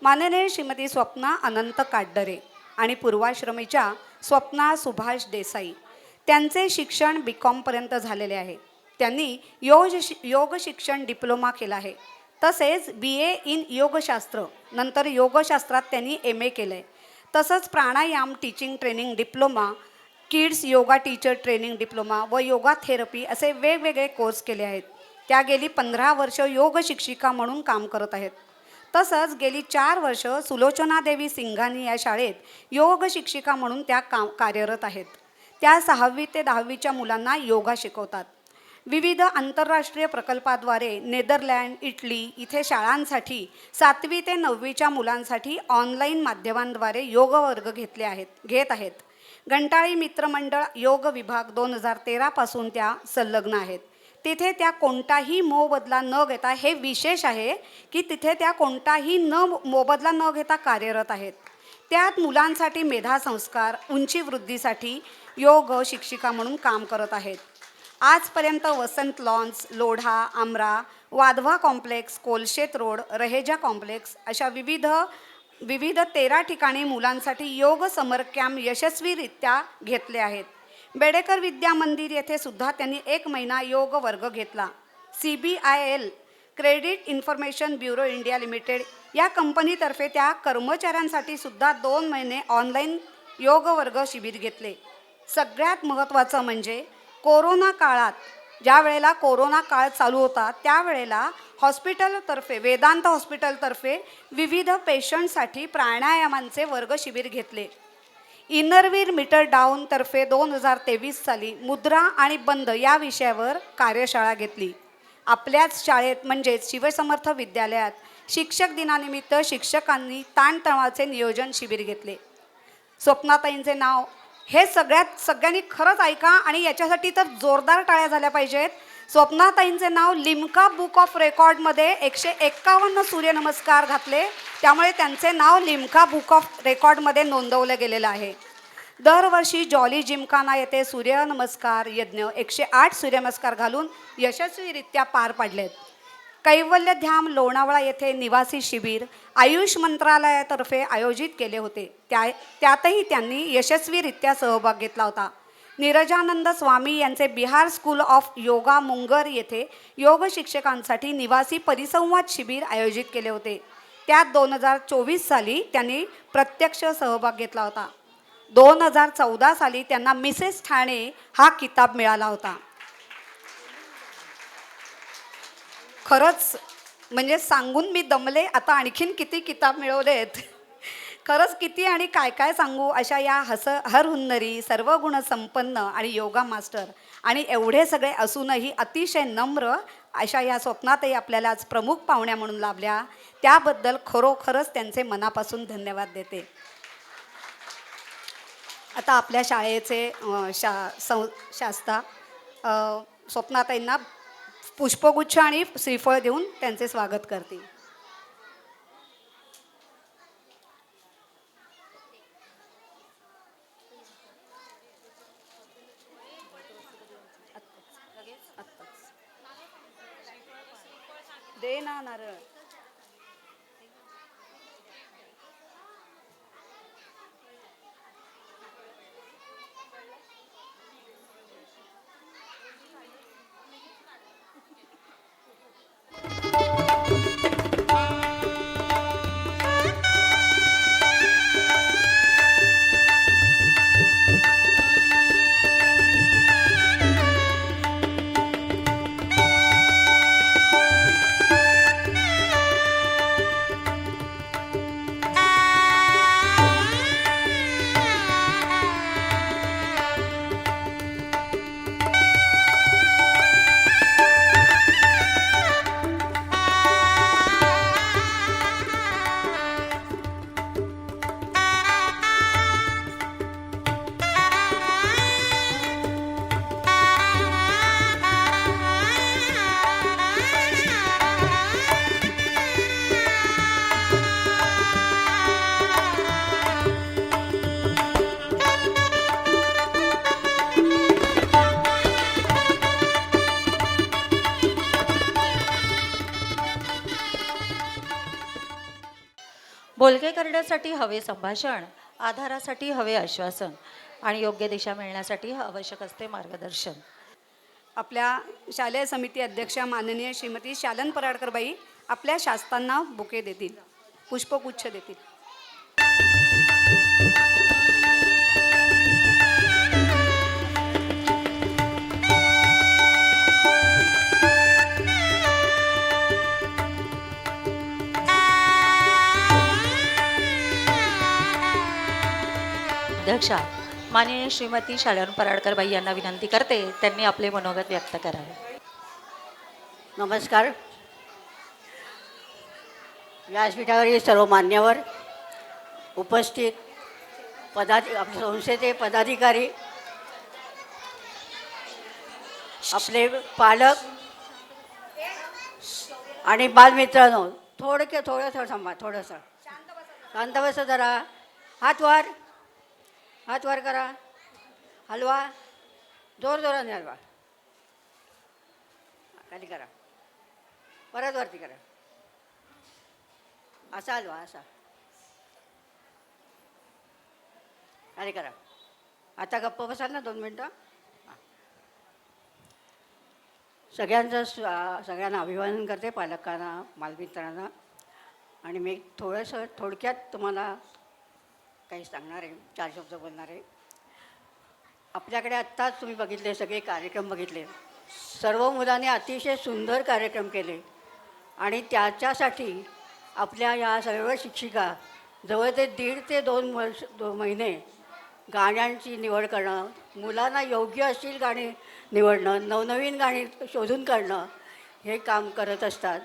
माननीय श्रीमती स्वप्ना अनंत काटदरे आणि पूर्वाश्रमीच्या स्वप्ना सुभाष देसाई. त्यांचे शिक्षण BCom झालेले आहे. त्यांनी योग शिक्षण डिप्लोमा केला आहे. तसेच BA इन योगशास्त्र, नंतर योगशास्त्रात त्यांनी MA केलं आहे. तसंच pranayama teaching training diploma, kids yoga teacher training diploma व योगा थेरपी असे वेगवेगळे कोर्स केले आहेत. त्या गेली 15 वर्ष योग शिक्षिका म्हणून काम करत आहेत. तसंच गेली 4 वर्ष सुलोचना देवी सिंघानी या शाळेत योग शिक्षिका म्हणून त्या कार्यरत आहेत. त्या 6वी ते 10वीच्या मुलांना योगा शिकवतात. विविध आंतरराष्ट्रीय प्रकल्पाद्वारे नेदरलँड, इटली इथे शाळांसाठी 7वी ते 9वीच्या मुलांसाठी ऑनलाईन माध्यमांद्वारे योग वर्ग घेत आहेत. घंटाळी मित्रमंडळ योग विभाग 2013 पासून त्या संलग्न आहेत. तिथे त्या कोणताही मोबदला न घेता, हे विशेष आहे की तिथे त्या कोणताही मोबदला न घेता कार्यरत आहेत. त्यात मुलांसाठी मेधासंस्कार, उंची वृद्धीसाठी योग शिक्षिका म्हणून काम करत आहेत. आजपर्यंत वसंत लॉन्स, लोढा, आमरा, Wadhwa complex, Kolshet road, Raheja complex अशा विविध 13 ठिकाणी मुलांसाठी योग समर कॅम्प यशस्वीरित्या घेतले आहेत. बेडेकर विद्या मंदिर येथे सुद्धा त्यांनी 1 महिना योग वर्ग घेतला. CBIL credit information bureau India limited या कंपनीतर्फे त्या कर्मचाऱ्यांसाठी सुद्धा 2 महिने ऑनलाईन योग वर्ग शिबिर घेतले. सगळ्यात महत्त्वाचं म्हणजे कोरोना काळात, ज्या वेळेला कोरोना काळ चालू होता त्यावेळेला हॉस्पिटलतर्फे, वेदांत हॉस्पिटलतर्फे विविध पेशंटसाठी प्राणायामांचे वर्ग शिबिर घेतले. इनरवीर मीटर डाऊन तर्फे 2023 साली मुद्रा आणि बंद या विषयावर कार्यशाळा घेतली. आपल्याच शाळेत म्हणजेच शिवसमर्थ विद्यालयात शिक्षक दिनानिमित्त शिक्षकांनी ताणतणावाचे नियोजन शिबिर घेतले. स्वप्नाताईंचे नाव हे सगळ्यांनी खरंच ऐका आणि याच्यासाठी तर जोरदार टाळ्या झाल्या पाहिजेत. स्वप्नाताईंचे नाव लिम्का बुक ऑफ रेकॉर्डमध्ये 151 सूर्यनमस्कार घातले, त्यामुळे त्यांचे नाव लिम्का बुक ऑफ रेकॉर्डमध्ये नोंदवलं गेलेलं आहे. दरवर्षी जॉली जिमखाना येथे सूर्यनमस्कार यज्ञ 108 सूर्यनमस्कार घालून यशस्वीरित्या पार पाडलेत. कैवल्यधाम लोणावळा येथे निवासी शिबिर आयुष मंत्रालयातर्फे आयोजित केले होते. त्यातही त्यांनी यशस्वीरित्या सहभाग घेतला होता. नीरजानंद स्वामी यांचे Bihar school of yoga Munger येथे योग शिक्षकांसाठी निवासी परिसंवाद शिबिर आयोजित केले होते. त्यात 2024 साली त्यांनी प्रत्यक्ष सहभाग घेतला होता. 2014 साली त्यांना मिसेस ठाणे हा किताब मिळाला होता. खरंच म्हणजे सांगून मी दमले. आता आणखीन किती किताब मिळवलेत. खरंच किती आणि काय काय सांगू. अशा या हरहुन्नरी सर्व गुण संपन्न आणि योगा मास्टर आणि एवढे सगळे असूनही अतिशय नम्र अशा या स्वप्नातही आपल्याला आज प्रमुख पाहुण्या म्हणून लाभल्या. त्याबद्दल खरोखरच त्यांचे मनापासून धन्यवाद देते. आता आपल्या शाळेचे शास्ता स्वप्नाताईंना पुष्पगुच्छ आणि श्रीफळ देऊन त्यांचे स्वागत करते. दे ना नारळ. बोलके करण्यासाठी हवे संभाषण, आधारासाठी हवे आश्वासन आणि योग्य दिशा मिळण्यासाठी आवश्यक असते मार्गदर्शन. आपल्या शालेय समिती अध्यक्षा माननीय श्रीमती शालन पराडकरबाई आपल्या शास्त्रांना बुके देतील, पुष्पगुच्छ देतील. अध्यक्षा माननीय श्रीमती शालन पराडकरबाई यांना विनंती करते त्यांनी आपले मनोगत व्यक्त करावे. नमस्कार. व्यासपीठावरील सर्व मान्यवर, उपस्थित संस्थेचे पदाधिकारी, आपले पालक आणि बालमित्रांनो, थोडं थांबा. थोडंसं शांत बसा जरा. हात वर करा. हलवा. जोराने हलवा. खाली करा. परत वरती करा. असा हलवा. असा खाली करा. आता गप्प बसाल ना 2 मिनटं. सगळ्यांना अभिवादन करते, पालकांना, बालमित्रांना. आणि मी थोडक्यात तुम्हाला काही सांगणार आहे, 4 शब्द बोलणार आहे. आपल्याकडे आत्ताच तुम्ही बघितले, सगळे कार्यक्रम बघितले. सर्व मुलांनी अतिशय सुंदर कार्यक्रम केले आणि त्याच्यासाठी आपल्या या सर्व शिक्षिका जवळ ते 1.5 ते 2 महिने गाण्यांची निवड करणं, मुलांना योग्य असतील गाणी निवडणं, नवनवीन गाणी शोधून काढणं हे काम करत असतात.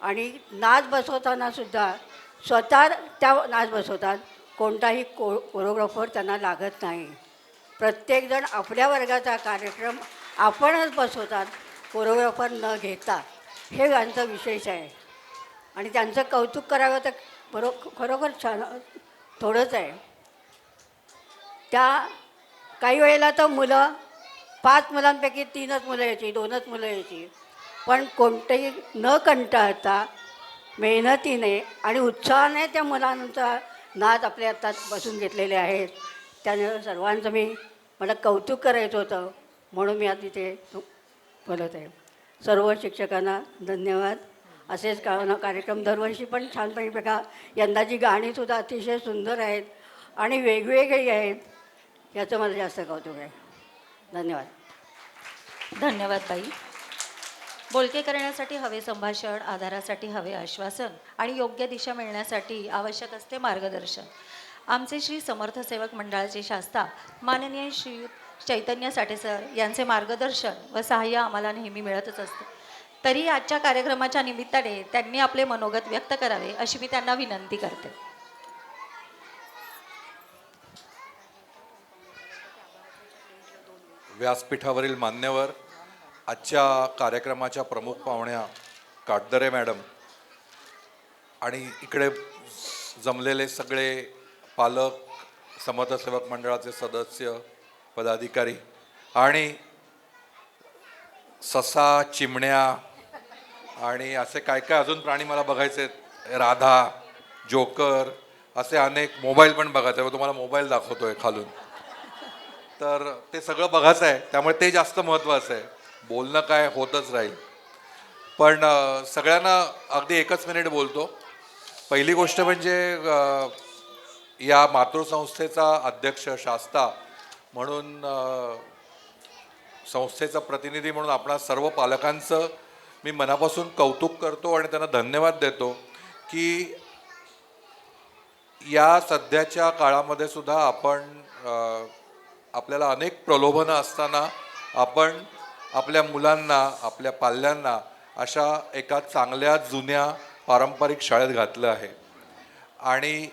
आणि नाच बसवतानासुद्धा स्वतः त्या नाच बसवतात. कोणताही कोरिओग्राफर त्यांना लागत नाही. प्रत्येकजण आपल्या वर्गाचा कार्यक्रम आपणच बसवतात, कोरिओग्राफर न घेता. हे त्यांचं विशेष आहे आणि त्यांचं कौतुक करावं तर खरोखर छान थोडंच आहे. त्या काही वेळेला तर मुलं 5 मुलांपैकी 3च मुलं यायची, 2च मुलं यायची, पण कोणतेही न कंटाळता मेहनतीने आणि उत्साहाने त्या मुलांचा नाद आपल्या हातात बसून घेतलेले आहेत. त्याने सर्वांचं मला कौतुक करायचं होतं म्हणून मी आज इथे बोलत आहे. सर्व शिक्षकांना धन्यवाद. असेच कार्यक्रम दरवर्षी पण छानपैकी बघा. यंदाची गाणीसुद्धा अतिशय सुंदर आहेत आणि वेगवेगळी आहेत. याचं मला जास्त कौतुक आहे. धन्यवाद. धन्यवाद बाई. बोलके करण्यासाठी हवे संभाषण, आधारासाठी हवे आश्वासन आणि योग्य दिशा मिळण्यासाठी आवश्यक असते मार्गदर्शन. आमचे श्री समर्थ सेवक मंडळाचे शास्ता माननीय श्री चैतन्य साठे सर यांचे मार्गदर्शन व सहाय्य आम्हाला नेहमी मिळतच असते. तरी आजच्या कार्यक्रमाच्या निमित्ताने त्यांनी आपले मनोगत व्यक्त करावे अशी मी त्यांना विनंती करते. व्यासपीठावरील मान्यवर, आजच्या कार्यक्रमाच्या प्रमुख पाहुण्या काटदरे मॅडम आणि इकडे जमलेले सगळे पालक, समर्थ सेवक मंडळाचे सदस्य, पदाधिकारी आणि ससा, चिमण्या आणि असे काय काय अजून प्राणी मला बघायचे आहेत, राधा, जोकर, असे अनेक, मोबाईल पण बघायचा आहे, तुम्हाला मोबाईल दाखवतोय खालून, तर ते सगळं बघायचं आहे. त्यामुळे ते जास्त महत्त्वाचं आहे. बोलणं काय होतच राहील. पण सगळ्यांना अगदी 1 मिनिट बोलतो. पहिली गोष्ट म्हणजे या मातृसंस्थेचा अध्यक्ष, शास्ता म्हणून, संस्थेचा प्रतिनिधी म्हणून आपणा सर्व पालकांचं मी मनापासून कौतुक करतो आणि त्यांना धन्यवाद देतो की या सध्याच्या काळामध्ये सुद्धा आपण आपल्याला अनेक प्रलोभनं असताना आपण आपल्या मुलांना, आपल्या पाल्यांना अशा एका चांगल्या जुन्या पारंपरिक शाळेत घातलं आहे. आणि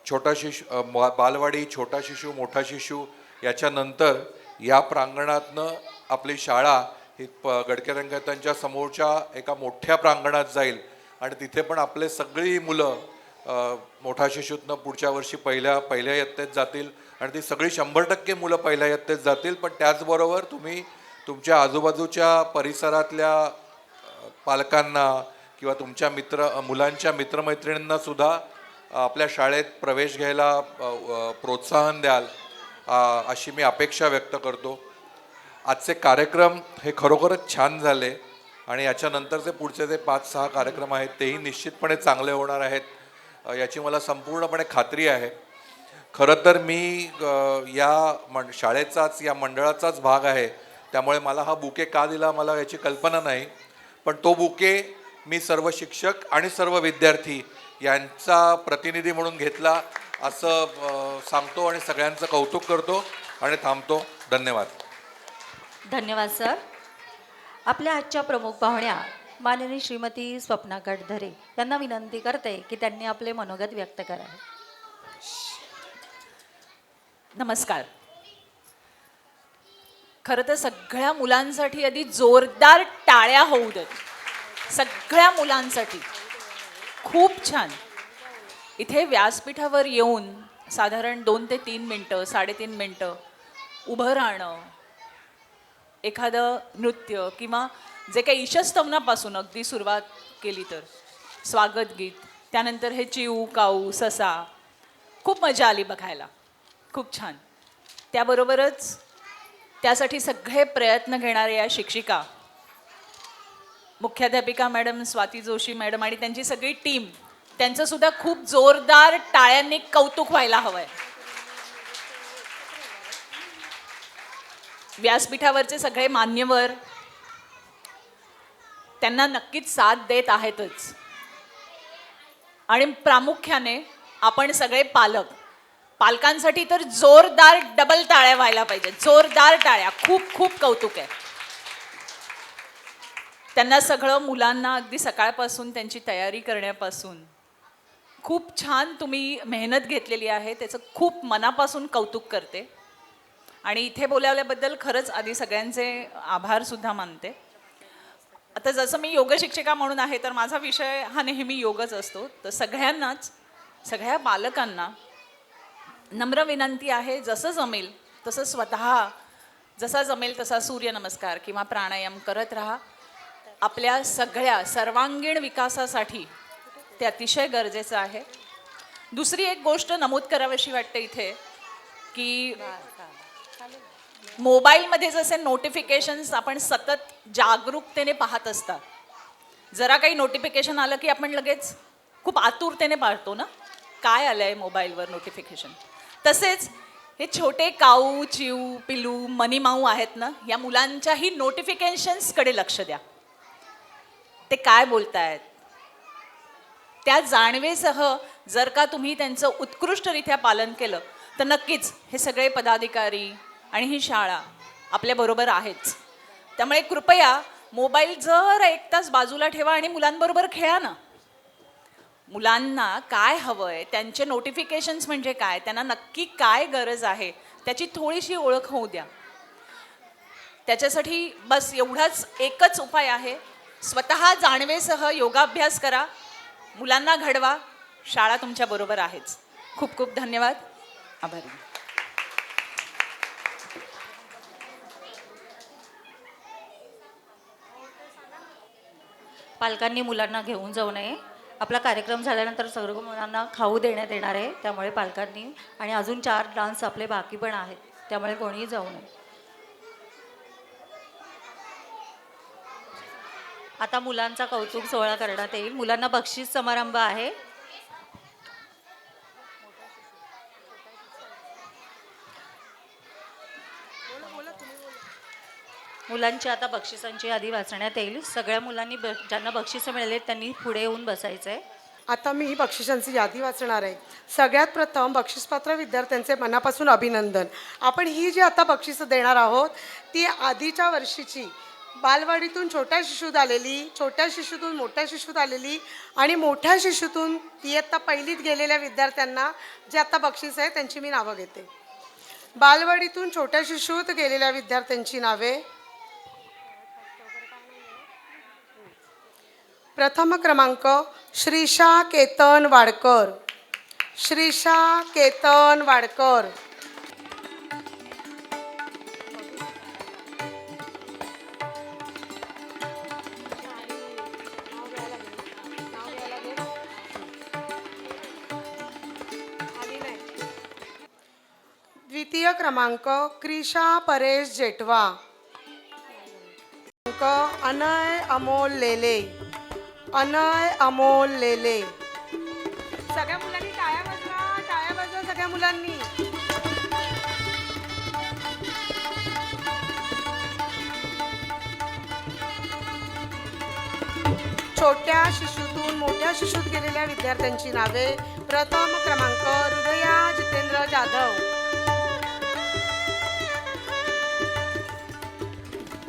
छोटा शिशू, बालवाडी, छोटा शिशू, मोठा शिशू याच्यानंतर या प्रांगणातनं आपली शाळा ही गडके रंगायतांच्या समोरच्या एका मोठ्या प्रांगणात जाईल आणि तिथे पण आपले सगळी मुलं मोठा शिशूतनं पुढच्या वर्षी पहिल्या इयत्तेत जातील आणि ती सगळी 100% मुलं पहिल्या इयत्तेत जातील. पण त्याचबरोबर तुम्ही तुमच्या आजूबाजूच्या परिसरातल्या पालकांना किंवा तुमच्या मुलांच्या मित्रमैत्रिणींना सुद्धा आपल्या शाळेत प्रवेश घ्यायला प्रोत्साहन द्याल अशी मी अपेक्षा व्यक्त करतो. आजचे कार्यक्रम हे खरोखरच छान झाले आणि याच्यानंतरचे पुढचे जे 5-6 कार्यक्रम आहेत तेही निश्चितपणे चांगले होणार आहेत याची मला संपूर्णपणे खात्री आहे. खरं तर मी या शाळेचाच, या मंडळाचाच भाग आहे, त्यामुळे मला हा बुके का दिला मला याची कल्पना नाही. पण तो बुके मी सर्व शिक्षक आणि सर्व विद्यार्थी यांचा प्रतिनिधी म्हणून घेतला असं सांगतो आणि सगळ्यांचं कौतुक करतो आणि थांबतो. धन्यवाद. धन्यवाद सर. आपल्या आजच्या प्रमुख पाहुण्या माननीय श्रीमती स्वप्ना काटदरे यांना विनंती करते की त्यांनी आपले मनोगत व्यक्त करावे. नमस्कार. खरं तर सगळ्या मुलांसाठी आधी जोरदार टाळ्या होऊ देत. सगळ्या मुलांसाठी खूप छान. इथे व्यासपीठावर येऊन साधारण 2 ते 3 मिनटं, 3.5 मिनटं उभं राहणं, एखादं नृत्य किंवा जे काही ईशस्तवनापासून अगदी सुरुवात केली तर स्वागत गीत, त्यानंतर हे चिऊ, काऊ, ससा, खूप मजा आली बघायला. खूप छान. त्याबरोबरच त्यासाठी सगळे प्रयत्न घेणाऱ्या या शिक्षिका, मुख्याध्यापिका मॅडम स्वाती जोशी मॅडम आणि त्यांची सगळी टीम, त्यांचं सुद्धा खूप जोरदार टाळ्यांनी कौतुक व्हायला हवंय. व्यासपीठावरचे सगळे मान्यवर त्यांना नक्कीच साथ देत आहेतच. आणि प्रामुख्याने आपण सगळे पालकांसाठी तर जोरदार डबल टाळ्या व्हायला पाहिजे. जोरदार टाळ्या. खूप खूप कौतुक आहे. त्यांना सगळं मुलांना अगदी सकाळपासून त्यांची तयारी करण्यापासून खूप छान तुम्ही मेहनत घेतलेली आहे. त्याचं खूप मनापासून कौतुक करते आणि इथे बोलावल्याबद्दल खरंच आधी सगळ्यांचे आभारसुद्धा मानते. आता जसं मी योग शिक्षिका म्हणून आहे तर माझा विषय हा नेहमी योगच असतो. तर सगळ्यांनाच, सगळ्या पालकांना नम्र विनंती आहे, जसं जमेल तसं स्वतः जसा जमेल तसा सूर्यनमस्कार किंवा प्राणायाम करत राहा. आपल्या सगळ्या सर्वांगीण विकासासाठी ते अतिशय गरजेचं आहे. दुसरी एक गोष्ट नमूद करावीशी वाटते इथे की मोबाईलमध्ये जसे नोटिफिकेशन्स आपण सतत जागरूकतेने पाहत असतात, जरा काही नोटिफिकेशन आलं की आपण लगेच खूप आतुरतेने पाहतो ना, काय आलं आहे मोबाईलवर नोटिफिकेशन. तसेच हे छोटे काऊ चिऊ पिलू मनीमाऊ आहेत ना, या मुलांच्याही नोटिफिकेशन्सकडे लक्ष द्या. ते काय बोलतायत त्या जाणीवेसह जर का तुम्ही त्यांचं उत्कृष्टरित्या पालन केलं तर नक्कीच हे सगळे पदाधिकारी आणि ही शाळा आपल्याबरोबर आहेच. त्यामुळे कृपया मोबाईल जर 1 तास बाजूला ठेवा आणि मुलांबरोबर खेळा ना. मुलांना काय हवं आहे, त्यांचे नोटिफिकेशन्स म्हणजे काय, त्यांना नक्की काय गरज आहे त्याची थोडीशी ओळख होऊ द्या. त्याच्यासाठी बस एवढाच एकच उपाय आहे, स्वतः जाणवेसह योगाभ्यास करा, मुलांना घडवा, शाळा तुमच्याबरोबर आहेच. खूप खूप धन्यवाद. आभारी. पालकांनी मुलांना घेऊन जाऊ नये. आपला कार्यक्रम झाल्यानंतर सर्व मुलांना खाऊ देण्यात येणार आहे, त्यामुळे पालकांनी आणि अजून 4 डान्स आपले बाकी पण आहेत, त्यामुळे कोणीही जाऊ नये. आता मुलांचा कौतुक सोहळा करण्यात येईल. मुलांना बक्षीस समारंभ आहे. मुलांची आता बक्षिसांची यादी वाचण्यात येईल. सगळ्या मुलांनी ज्यांना बक्षिसं मिळाली त्यांनी पुढे येऊन बसायचं आहे. आता मी ही बक्षिसांची यादी वाचणार आहे. सगळ्यात प्रथम बक्षीसपात्र विद्यार्थ्यांचे मनापासून अभिनंदन. आपण ही जी आता बक्षिसं देणार आहोत ती आधीच्या वर्षीची बालवाडीतून छोट्या शिशूत आलेली, छोट्या शिशूतून मोठ्या शिशूत आलेली आणि मोठ्या शिशूतून इयत्ता पहिलीत गेलेल्या विद्यार्थ्यांना जे आता बक्षीस आहे त्यांची मी नावं घेते. बालवाडीतून छोट्या शिशूत गेलेल्या विद्यार्थ्यांची नावे. प्रथम क्रमांक श्रीषा केतन वाडकर. श्रीषा केतन वाडकर. द्वितीय क्रमांक क्रिशा परेश जेठवा. अनय अमोल लेले. अनय अमोल लेले. सगळ्या मुलांनी टाळ्या वाजवा, टाळ्या वाजवा सगळ्या मुलांनी. छोट्या शिशूतून मोठ्या शिशूत गेलेल्या विद्यार्थ्यांची नावे. प्रथम क्रमांक हृदया जितेंद्र जाधव.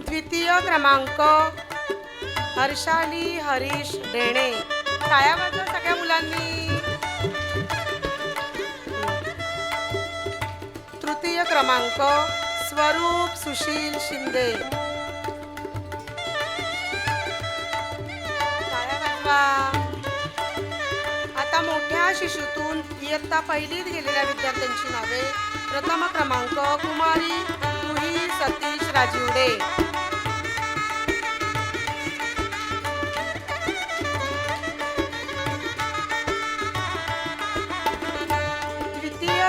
द्वितीय क्रमांक हर्षाली हरीश ढेणे. टाळ्या वाजवा सगळ्या मुलांनी. तृतीय क्रमांक स्वरूप सुशील शिंदे. टाळ्या वाजवा. आता मोठ्या शिशूतून इयत्ता पहिलीत गेलेल्या विद्यार्थ्यांची नावे. प्रथम क्रमांक कुमारी रुही सतीश राजिवडे.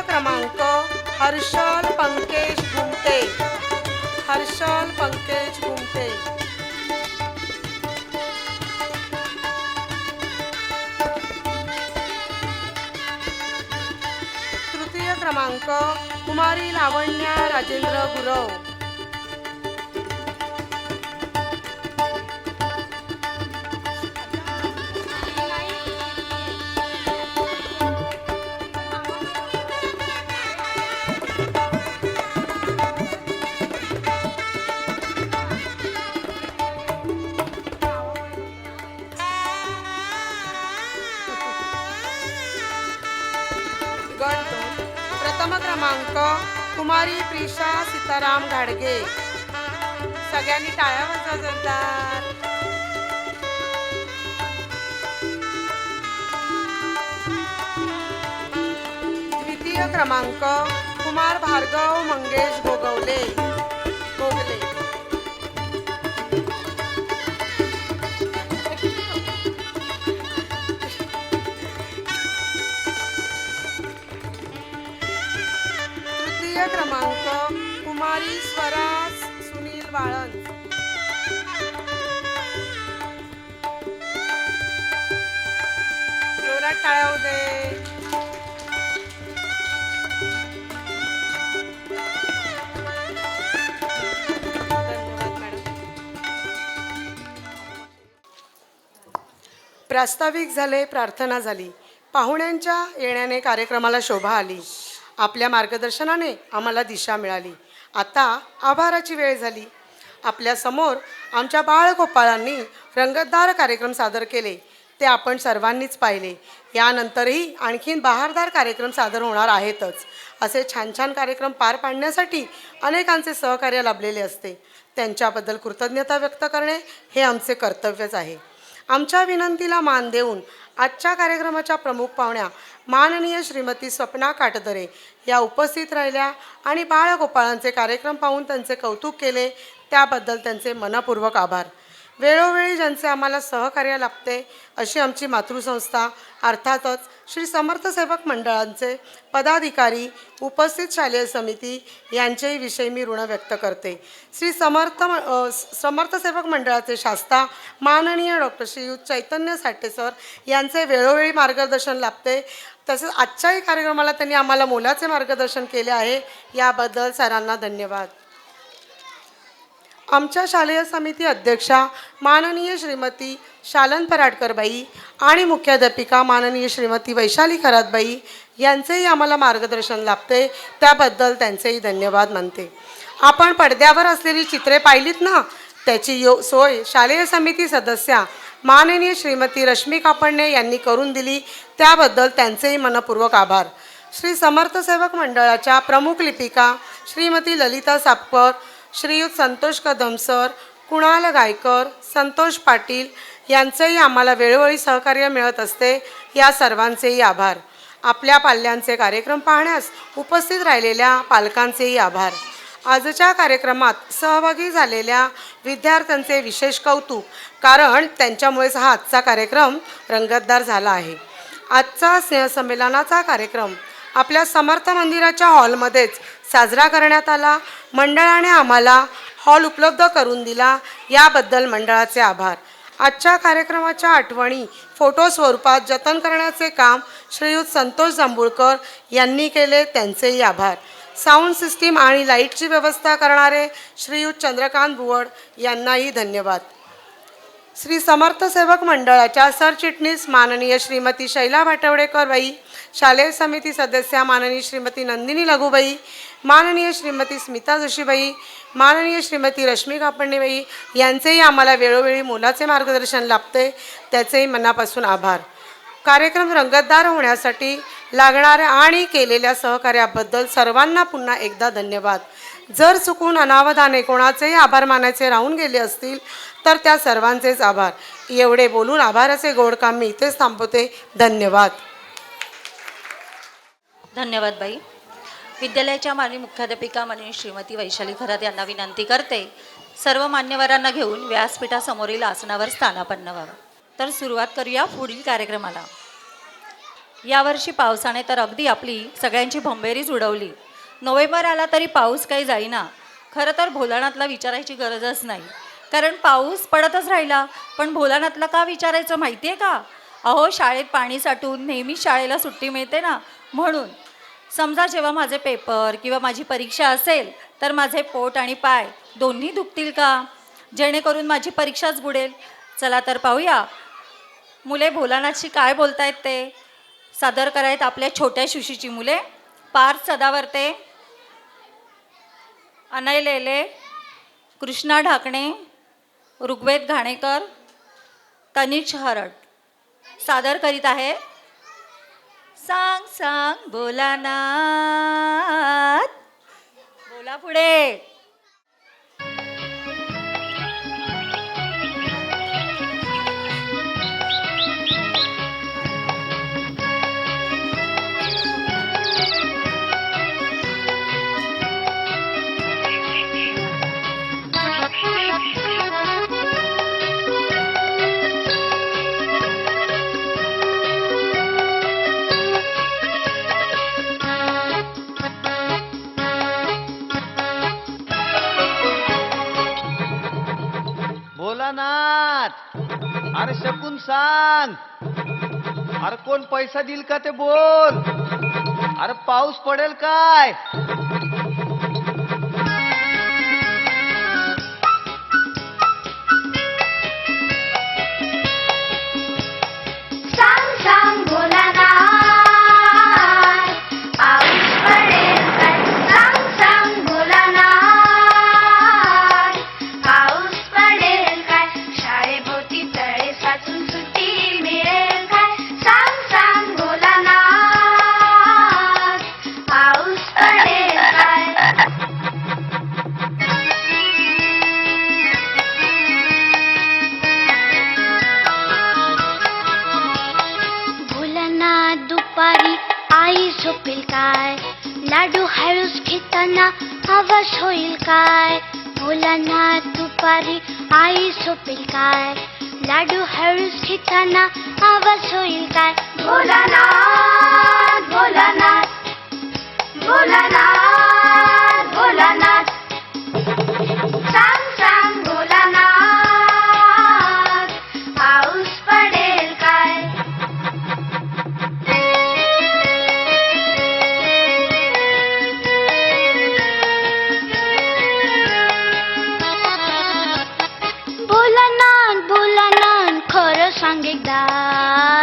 क्रमांक हर्षल पंकज घुमते. हर्षल पंकज घुमते. तृतीय क्रमांक कुमारी लावण्या राजेंद्र गुरव. प्रथम क्रमांक कुमारी प्रिशा सीताराम घाडगे. सगळ्यांनी टाळ्या वाजवा जोरदार. द्वितीय तृतीय क्रमांक कुमार भार्गव मंगेश गोगवले गोगले. तृतीय क्रमांक कुमारी स्वराज सुनील वाळन. जोरात टाळ्या होऊ दे. धन्यवाद मॅडम. प्रास्ताविक झाले, प्रार्थना झाली. पाहुण्यांच्या येण्याने कार्यक्रमाला शोभा आली. आपल्या मार्गदर्शनाने आम्हाला दिशा मिळाली. आता आभाराची वेळ झाली. आपल्यासमोर आमच्या बाळगोपाळांनी रंगतदार कार्यक्रम सादर केले, ते आपण सर्वांनीच पाहिले. यानंतरही आणखीन बहारदार कार्यक्रम सादर होणार आहेतच. असे छान छान कार्यक्रम पार पाडण्यासाठी अनेकांचे सहकार्य लाभलेले असते. त्यांच्याबद्दल कृतज्ञता व्यक्त करणे हे आमचे कर्तव्यच आहे. आमच्या विनंतीला मान देऊन आजच्या कार्यक्रमाच्या प्रमुख पाहुण्या माननीय श्रीमती स्वप्ना काटदरे या उपस्थित राहिल्या आणि बाळगोपाळांचे कार्यक्रम पाहून त्यांचे कौतुक केले, त्याबद्दल त्यांचे मनपूर्वक आभार. वेळोवेळी ज्यांचे आम्हाला सहकार्य लाभते अशी आमची मातृसंस्था अर्थातच श्री समर्थ सेवक मंडळांचे पदाधिकारी, उपस्थित शालेय समिती यांच्याही विषयी मी ऋण व्यक्त करते. श्री समर्थ सेवक मंडळाचे शास्ता माननीय डॉक्टर श्रीयुत चैतन्य साठे सर यांचे वेळोवेळी मार्गदर्शन लाभते. तसेच आजच्याही कार्यक्रमाला त्यांनी आम्हाला मोलाचे मार्गदर्शन केले आहे, याबद्दल सरांना धन्यवाद. आमच्या शालेय समिती अध्यक्षा माननीय श्रीमती शालन पराडकरबाई आणि मुख्याध्यापिका माननीय श्रीमती वैशाली खरातबाई यांचेही आम्हाला मार्गदर्शन लाभते, त्याबद्दल त्यांचेही धन्यवाद मानते. आपण पडद्यावर असलेली चित्रे पाहिलीत ना, त्याची सोय शालेय समिती सदस्या माननीय श्रीमती रश्मी कापडणे यांनी करून दिली, त्याबद्दल त्यांचेही मनपूर्वक आभार. श्री समर्थ सेवक मंडळाच्या प्रमुख लिपिका श्रीमती ललिता सापकर, श्रीयुत संतोष कदम सर, कुणाल गायकर, संतोष पाटील यांचेही आम्हाला वेळोवेळी सहकार्य मिळत असते, या सर्वांचेही आभार. आपल्या पाल्यांचे कार्यक्रम पाहण्यास उपस्थित राहिलेल्या पालकांचेही आभार. आजच्या कार्यक्रमात सहभागी झालेल्या विद्यार्थ्यांचे विशेष कौतुक, कारण त्यांच्यामुळेच हा आजचा कार्यक्रम रंगतदार झाला आहे. आजचा स्नेहसंमेलनाचा कार्यक्रम आपल्या समर्थ मंदिराच्या हॉलमध्येच साजरा करण्यात आला. मंडळाने आम्हाला हॉल उपलब्ध करून दिला, याबद्दल मंडळाचे आभार. आजच्या कार्यक्रमाच्या आठवणी फोटो स्वरूपात जतन करण्याचे काम श्रीयुत संतोष जांभूळकर यांनी केले, त्यांचेही आभार. साऊंड सिस्टीम आणि लाईटची व्यवस्था करणारे श्रीयुत चंद्रकांत बुवड यांनाही धन्यवाद. श्री समर्थ सेवक मंडळाच्या सरचिटणीस माननीय श्रीमती शैला भाटवडेकर बाई, शालेय समिती सदस्या माननीय श्रीमती नंदिनी लघुबाई, माननीय श्रीमती स्मिता जोशीबाई, माननीय श्रीमती रश्मी कापडणेबाई यांचेही आम्हाला वेळोवेळी मोलाचे मार्गदर्शन लाभते, त्याचेही मनापासून आभार. कार्यक्रम रंगतदार होण्यासाठी लागणाऱ्या आणि केलेल्या सहकार्याबद्दल सर्वांना पुन्हा एकदा धन्यवाद. जर चुकून अनावधाने कोणाचेही आभार मानायचे राहून गेले असतील तर त्या सर्वांचेच आभार. एवढे बोलून आभाराचे गोड काम मी इथेच थांबवते. धन्यवाद. धन्यवाद बाई. विद्यालयाच्या माननीय मुख्याध्यापिका माननीय श्रीमती वैशाली खरात यांना विनंती करते, सर्व मान्यवरांना घेऊन व्यासपीठासमोरील आसनावर स्थानापन्न व्हावं. तर सुरुवात करूया पुढील कार्यक्रमाला. यावर्षी पावसाने तर अगदी आपली सगळ्यांची भंबेरीच उडवली. नोव्हेंबर आला तरी पाऊस काही जाईना. खरं तर भोलानाथला विचारायची गरजच नाही, कारण पाऊस पडतच राहिला. पण भोलानाथला का विचारायचं माहिती आहे का? अहो, शाळेत पाणी साठून नेहमी शाळेला सुट्टी मिळते ना, म्हणून. समजा जेव्हा माझे पेपर किंवा माझी परीक्षा असेल तर माझे पोट आणि पाय दोन्ही दुखतील का, जेणेकरून माझी परीक्षाच बुडेल. चला तर पाहूया मुले भोलानाथशी काय बोलतायत ते. सादर करायत आपल्या छोट्या शुशीची मुले. पार्थ सदावर्ते, अनय लेले, कृष्णा ढाकणे, ऋग्वेद घाणेकर, तनिष हरट सादर करीत आहे सांग सांग भोलानाथ. बोला पुढे. भोलानाथ, अरे शकून सांग, अरे कोण पैसा देईल का ते बोल, अरे पाऊस पडेल काय? सांग सांग भोलानाथ, पाऊस पडेल काय? सांग सांग भोलानाथ, पाऊस पडेल काय? शाळेभोवती तळे साचून सुट्टी मिळेल काय? सांग सांग भोलानाथ, पाऊस पडेल काय? भोलानाथ दुपारी आई झोपेल काय? लाडू हळूच घेताना आवाज होईल काय? भोलानाथ दुपारी आई झोपेल काय? लाडू हळूच घेताना आवाज होईल काय? भोलानाथ भोलानाथ भोलानाथ भोलानाथ, सांग सांग भोलानाथ, पाऊस पडेल काय? भोलानाथ भोलानाथ, खरं सांग एकदा,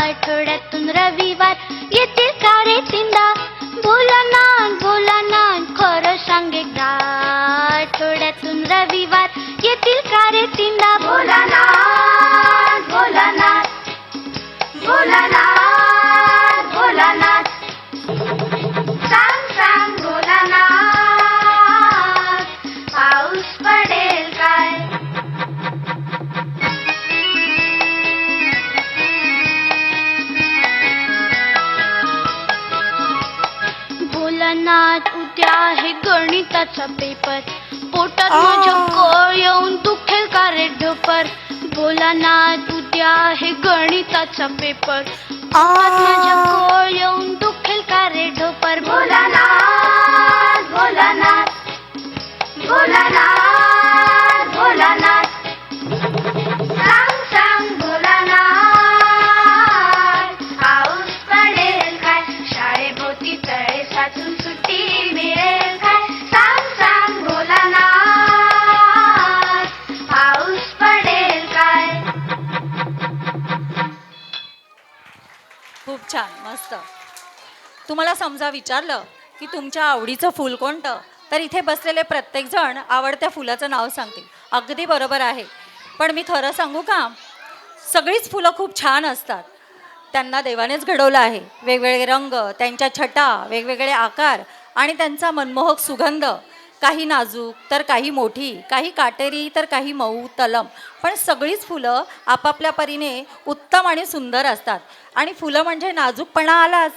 आठवड्यातून रविवार येतील का रे तीनदा? भोलानाथ भोलानाथ, खरं सांग एकदा, आठवड्यातून रविवार येतील का रे तीनदा? भोलानाथ भोलानाथ भोलानाथ भोलानाथ, सांग सांग भोलानाथ, पाऊस पडेल काय? भोलानाथ उद्या आहे गणिताचा पेपर, पोटात माझ्या कळ येऊन दुखेल का रे ढोपर? भोलानाथ उद्या आहे गणिताचा पेपर, पोटात माझ्या कळ येऊन दुखेल का रे ढोपर? भोलानाथ भोलानाथ भोलानाथ भोलानाथ, सांग सांग भोलानाथ, पाऊस पडेल काय? शाळेभोवती तळे साचून सुट्टी मिळेल काय? सांग सांग भोलानाथ, पाऊस पडेल काय? खूप छान, मस्त. तुम्हाला समजा विचारलं की तुमच्या आवडीचं फूल कोणतं, तर इथे बसलेले प्रत्येकजण आवडत्या फुलाचं नाव सांगतील. अगदी बरोबर आहे. पण मी खरं सांगू का, सगळीच फुलं खूप छान असतात. त्यांना देवानेच घडवलं आहे. वेगवेगळे रंग, त्यांच्या छटा, वेगवेगळे आकार आणि त्यांचा मनमोहक सुगंध. काही नाजूक तर काही मोठी, काही काटेरी तर काही मऊ तलम. पण सगळीच फुलं आपापल्या परीने उत्तम आणि सुंदर असतात. आणि फुलं म्हणजे नाजूकपणा आलाच.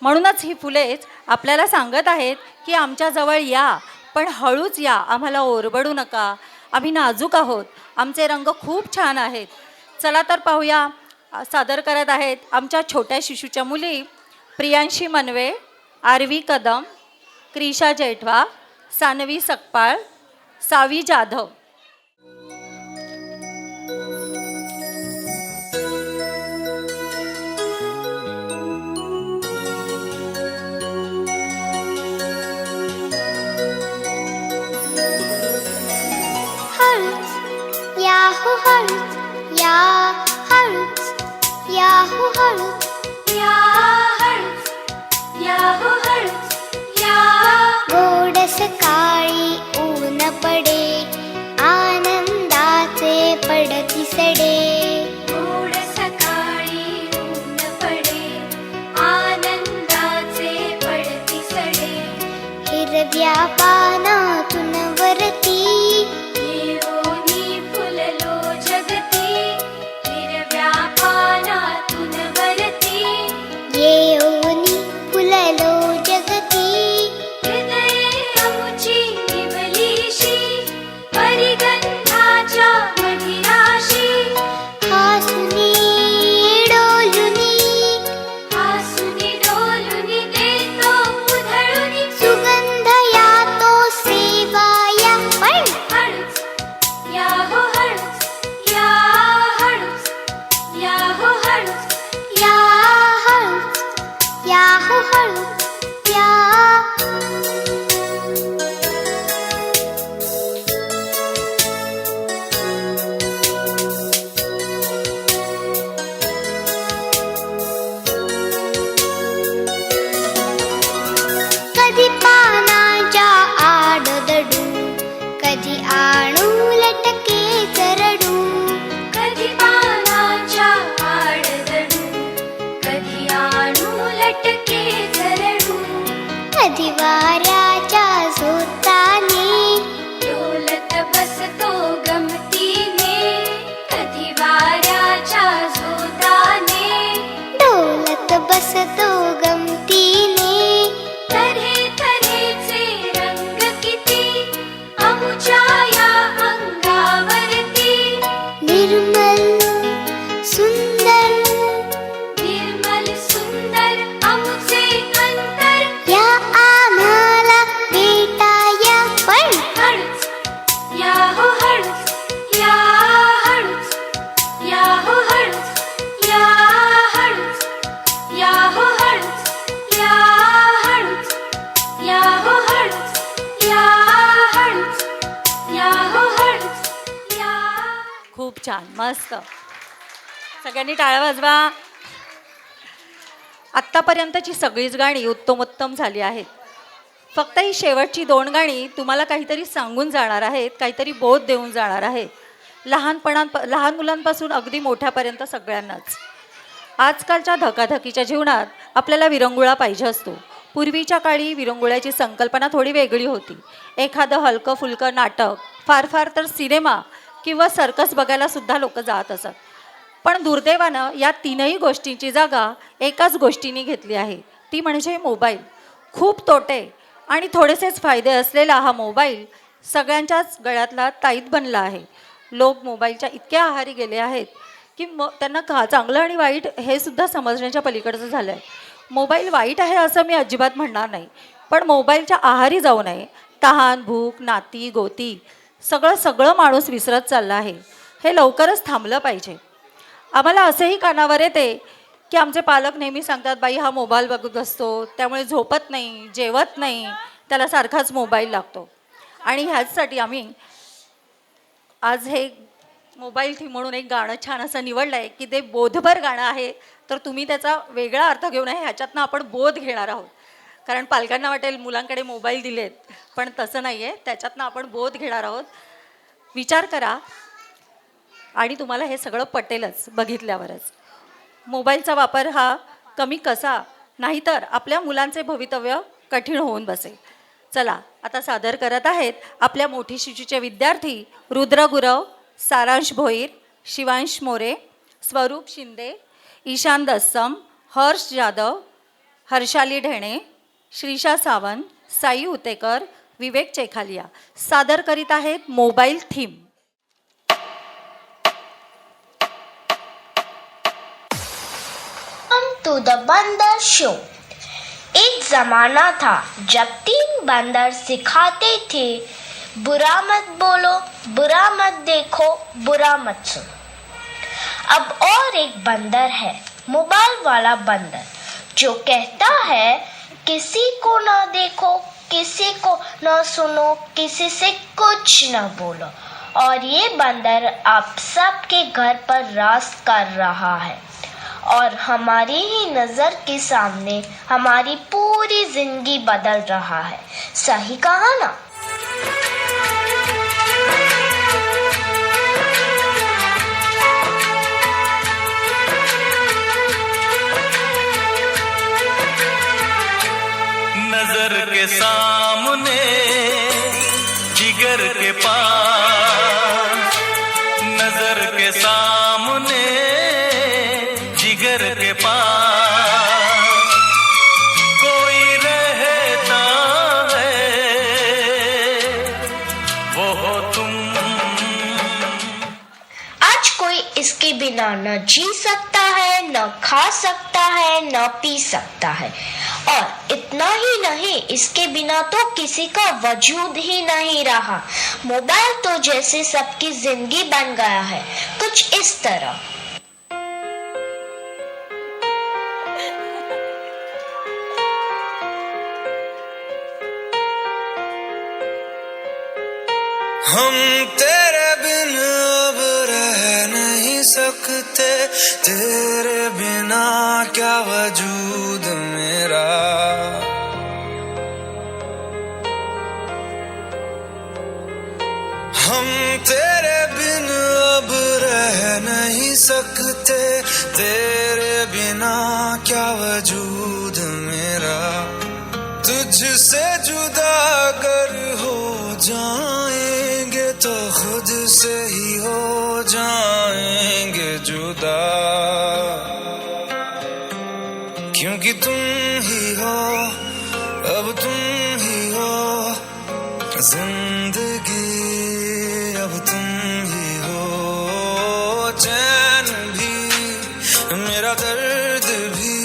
म्हणूनच ही फुलेच आपल्याला सांगत आहेत की आमच्याजवळ या, पण हळूच या, आम्हाला ओरबडू नका. आम्ही नाजूक आहोत, आमचे रंग खूप छान आहेत. चला तर पाहूया. सादर करत आहेत आमच्या छोट्या शिशूच्या मुली प्रियांशी मनवे, आरवी कदम, क्रिशा जेठवा, सानवी सकपाळ, सावी जाधव. हळूच या हो हळूच या, हळूच या हो हळूच या, हळूच या हो हळूच या. गोड सकाळी ऊन पडे, आनंदाचे पडती सडे. गोड सकाळी ऊन पडे, आनंदाचे पडती सडे. हिरव्या पानातून वरती येऊनी फुललो जगती. हिरव्या पानातून वरती येऊनी फुललो खूप छान, मस्त. सगळ्यांनी टाळ्या वाजवा. आत्तापर्यंतची सगळीच गाणी उत्तमोत्तम झाली आहेत. फक्त ही शेवटची 2 गाणी तुम्हाला काहीतरी सांगून जाणार आहेत, काहीतरी बोध देऊन जाणार आहेत. लहान मुलांपासून अगदी मोठ्यापर्यंत सगळ्यांनाच. आजकालच्या धकाधकीच्या जीवनात आपल्याला विरंगुळा पाहिजे असतो. पूर्वीच्या काळी विरंगुळ्याची संकल्पना थोडी वेगळी होती. एखादं हलकं फुलकं नाटक, फार फार तर सिनेमा किंवा सर्कस बघायला सुद्धा लोक जात असत. पण दुर्दैवानं या 3ही गोष्टींची जागा एकाच गोष्टीने घेतली आहे, ती म्हणजे मोबाईल. खूप तोटे आणि थोडेसेच फायदे असलेला हा मोबाईल सगळ्यांच्याच गळ्यातला ताईत बनला आहे. लोक मोबाईलच्या इतक्या आहारी गेले आहेत की त्यांना चांगलं आणि वाईट हे सुद्धा समजण्याच्या पलीकडचं झालं आहे. मोबाईल वाईट आहे असं मी अजिबात म्हणणार नाही, पण मोबाईलच्या आहारी जाऊ नये. तहान, भूक, नाती गोती सगळं माणूस विसरत चालला आहे. हे लवकरच थांबलं पाहिजे. आम्हाला असेही कानावर येते की आमचे पालक नेहमी सांगतात, बाई हा मोबाईल बघत असतो त्यामुळे झोपत नाही, जेवत नाही, त्याला सारखाच मोबाईल लागतो. आणि ह्याचसाठी आम्ही आज हे मोबाईल थीम म्हणून एक गाणं छान असं निवडलं आहे की ते बोधभर गाणं आहे. तर तुम्ही त्याचा वेगळा अर्थ घेऊ नये, ह्याच्यातनं आपण बोध घेणार आहोत. कारण पालकांना वाटेल मुलांकडे मोबाईल दिलेत, पण तसं नाही आहे. त्याच्यातनं आपण बोध घेणार आहोत. विचार करा आणि तुम्हाला हे सगळं पटेलच बघितल्यावरच. मोबाईलचा वापर हा कमी कसा, नाहीतर आपल्या मुलांचे भवितव्य कठीण होऊन बसेल. चला आता सादर करत आहेत आपल्या मोठी शिशूचे विद्यार्थी रुद्र गुरव, सारांश भोईर, शिवांश मोरे, स्वरूप शिंदे, ईशान दस्सम, हर्ष जाधव, हर्षाली ढेणे, श्रीषा सावंत, साई उतेकर, विवेक चेखालिया सादर करीत आहेत मोबाईल थीम. टू द बंदर शो. एक जमाना था जब 3 बंदर सिखाते थे, बुरा मत बोलो, बुरा मत देखो, बुरा मत सुनो. अब और एक बंदर है, मोबाइल वाला बंदर, जो कहता है किसी को ना देखो, किसी को ना सुनो, किसी से कुछ ना बोलो. और ये बंदर आप सबके घर पर राज कर रहा है और हमारी ही नज़र के सामने हमारी पूरी जिंदगी बदल रहा है. सही कहा ना? नजर के सामने जिगर के पास, नजर के सामने जिगर के पास कोई रहता है, वो हो तुम. आज कोई इसके बिना न जी सकता है, न खा सकता है, न पी सकता है. और इतना ही नहीं, इसके बिना तो किसी का वजूद ही नहीं रहा. मोबाइल तो जैसे सबकी जिंदगी बन गया है, कुछ इस तरह. हम तेरे बिन अब रह नहीं सकते, तेरे बिना क्या वजूद मेरा. हम तेरे बिन अब रह नहीं सकते, तेरे बिना क्या वजूद मेरा. तुझसे जुदा अगर हो जाएंगे तो खुद से ही हो जाएंगे जुदा. क्योंकि तुम ही हो, अब तुम ही हो जिंदगी, अब तुम ही हो. चैन भी मेरा दर्द भी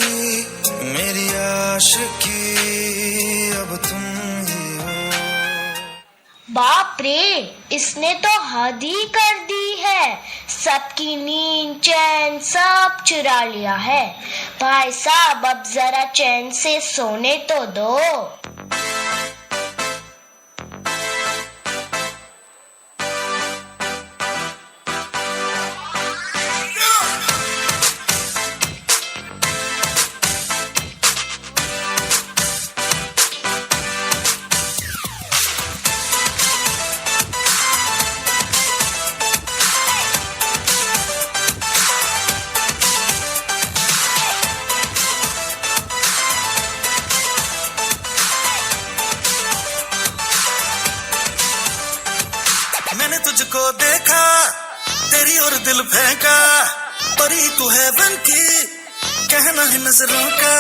मेरी आशिकी, अब तुम ही हो. बाप रे, इसने तो हद ही कर दी है. सबकी नींद चैन सब चुरा लिया है. भाई साहब अब जरा चैन से सोने तो दो. मैंने तुझको देखा तेरी और दिल फेंका परी तू है बन की कहना है नजरों का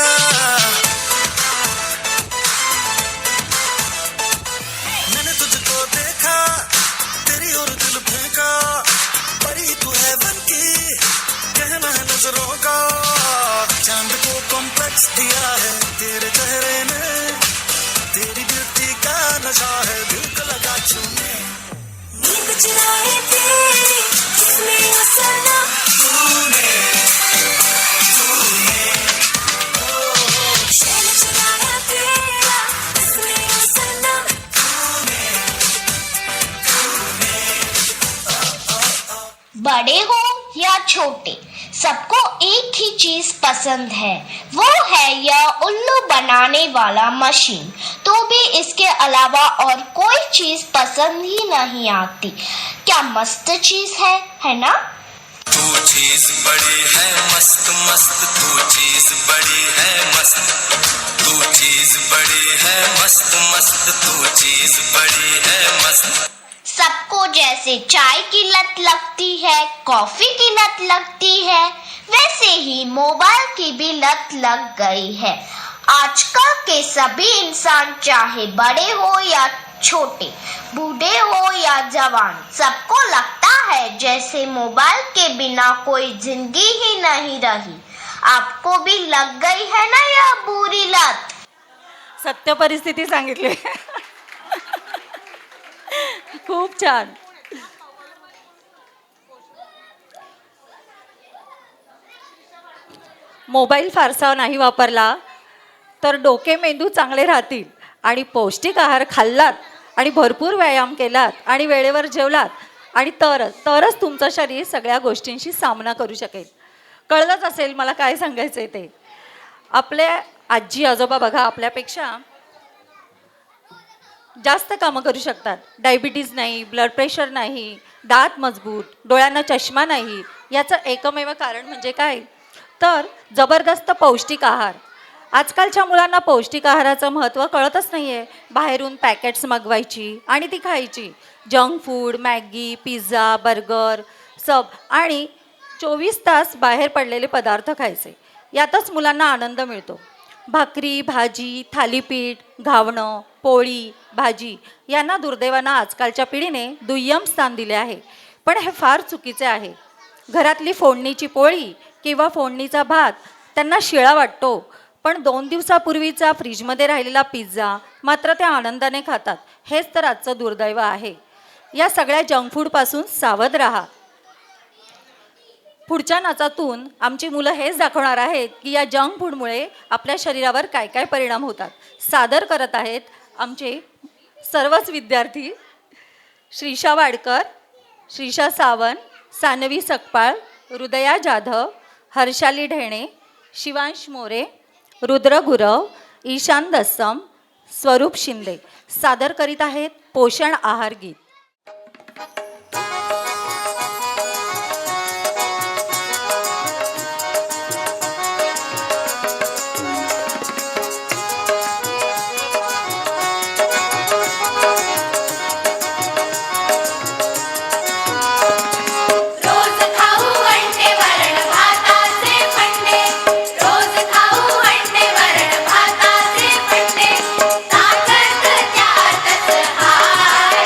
मैंने तुझको देखा तेरी और दिल फेंका परी तू है बन की कहना है नजरों का चांद को कॉम्प्लेक्स दिया है तेरे चेहरे ने तेरी ब्यूटी का नशा है दिल को लगा छूने नींद चुराए तेरी किसमें असरना तूने शैल चुराया तेरा किसमें असरना बड़े हो या छोटे सबको एक ही चीज पसंद है वो है यह उल्लू बनाने वाला मशीन तो भी इसके अलावा और कोई चीज पसंद ही नहीं आती क्या मस्त चीज है ना तू चीज बड़ी है मस्त मस्त तू चीज बड़ी है मस्त तू चीज बड़ी है मस्त मस्त तू चीज बड़ी है मस्त सबको जैसे चाय की लत लगती है कॉफी की लत लगती है वैसे ही मोबाइल की भी लत लग गई है आजकल के सभी इंसान चाहे बड़े हो या छोटे बूढ़े हो या जवान सबको लगता है जैसे मोबाइल के बिना कोई जिंदगी ही नहीं रही आपको भी लग गई है ना यह बुरी लत सत्य परिस्थिती सांगितली. खूप छान. मोबाईल फारसा नाही वापरला तर डोके मेंदू चांगले राहतील आणि पौष्टिक आहार खाल्लात आणि भरपूर व्यायाम केलात आणि वेळेवर जेवलात आणि तरच तुमचं शरीर सगळ्या गोष्टींशी सामना करू शकेल. कळलंच असेल मला काय सांगायचं आहे ते. आपले आजी आजोबा बघा आपल्यापेक्षा जास्त कामं करू शकतात. डायबिटीज नाही, ब्लड प्रेशर नाही, दात मजबूत, डोळ्यांना चष्मा नाही. याचं एकमेव कारण म्हणजे काय तर जबरदस्त पौष्टिक आहार. आजकालच्या मुलांना पौष्टिक आहाराचं महत्त्व कळतच नाही आहे. बाहेरून पॅकेट्स मागवायची आणि ती खायची. Junk food, Maggi, pizza, burger सब आणि 24 तास बाहेर पडलेले पदार्थ खायचे. यातच मुलांना आनंद मिळतो. भाकरी, भाजी, थालीपीठ, घावणं, पोळी, भाजी यांना दुर्दैवानं आजकालच्या पिढीने दुय्यम स्थान दिले आहे. पण हे फार चुकीचे आहे. घरातली फोडणीची पोळी किंवा फोडणीचा भात त्यांना शिळा वाटतो. पण 2 दिवसापूर्वीचा फ्रीजमध्ये राहिलेला पिझ्झा मात्र ते आनंदाने खातात. हेच तर आजचं दुर्दैव आहे. या सगळ्या जंक फूडपासून सावध राहा. पुढच्या नाचातून आमची मुलं हेच दाखवणार आहेत की या जंक फूडमुळे आपल्या शरीरावर काय काय परिणाम होतात. सादर करत आहेत आमचे सर्वच विद्यार्थी श्रीषा वाडकर, श्रीषा सावंत, सानवी सकपाळ, हृदया जाधव, हर्षाली ढेणे, शिवांश मोरे, रुद्र गुरव, ईशान दस्सम, स्वरूप शिंदे सादर करीत आहेत पोषण आहार गीत. रोज खाऊ अंडे वरण भाताचे फंडे रोज खाऊ अंडे वरण भाताचे फंडे ताकद त्यातच हाय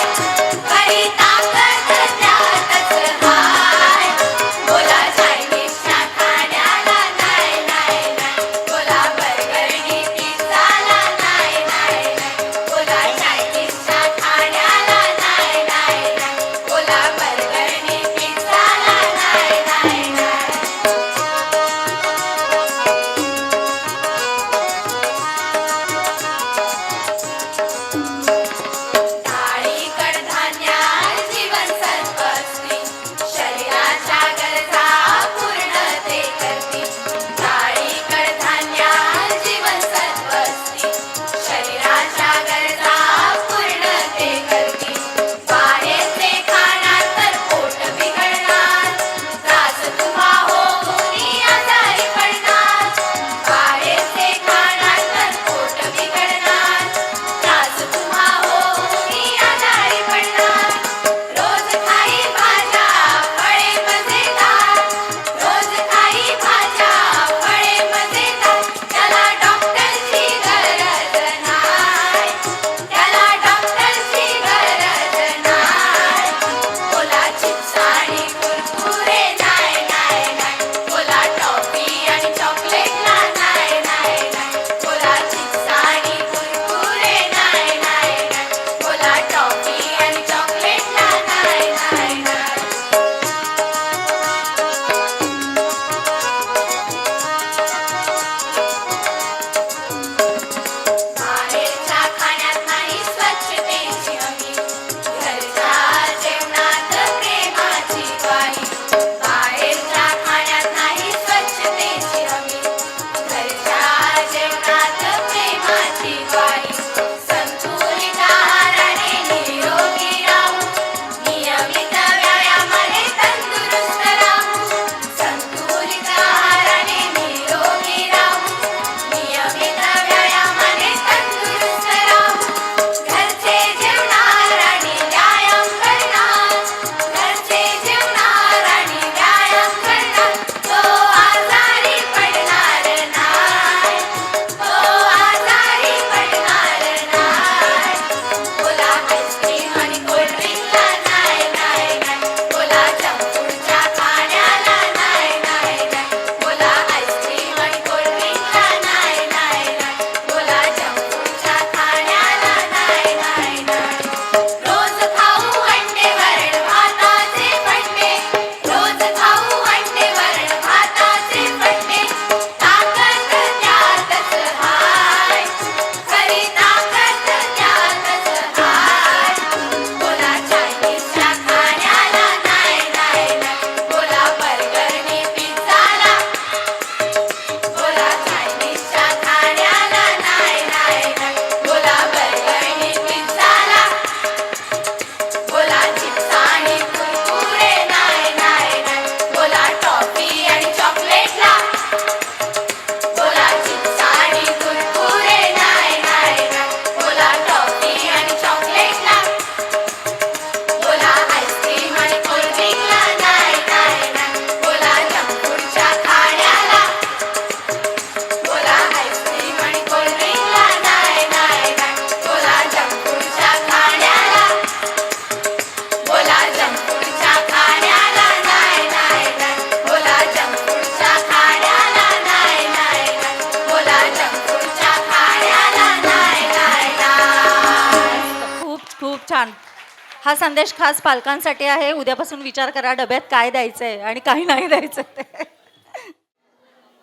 हा संदेश खास पालकांसाठी आहे. उद्यापासून विचार करा डब्यात काय द्यायचं आहे आणि काही नाही द्यायचं ते.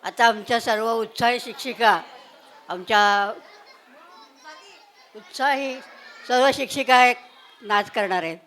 आता आमच्या सर्व उत्साही शिक्षिका, आमच्या उत्साही सर्व शिक्षिका नाच करणार आहेत.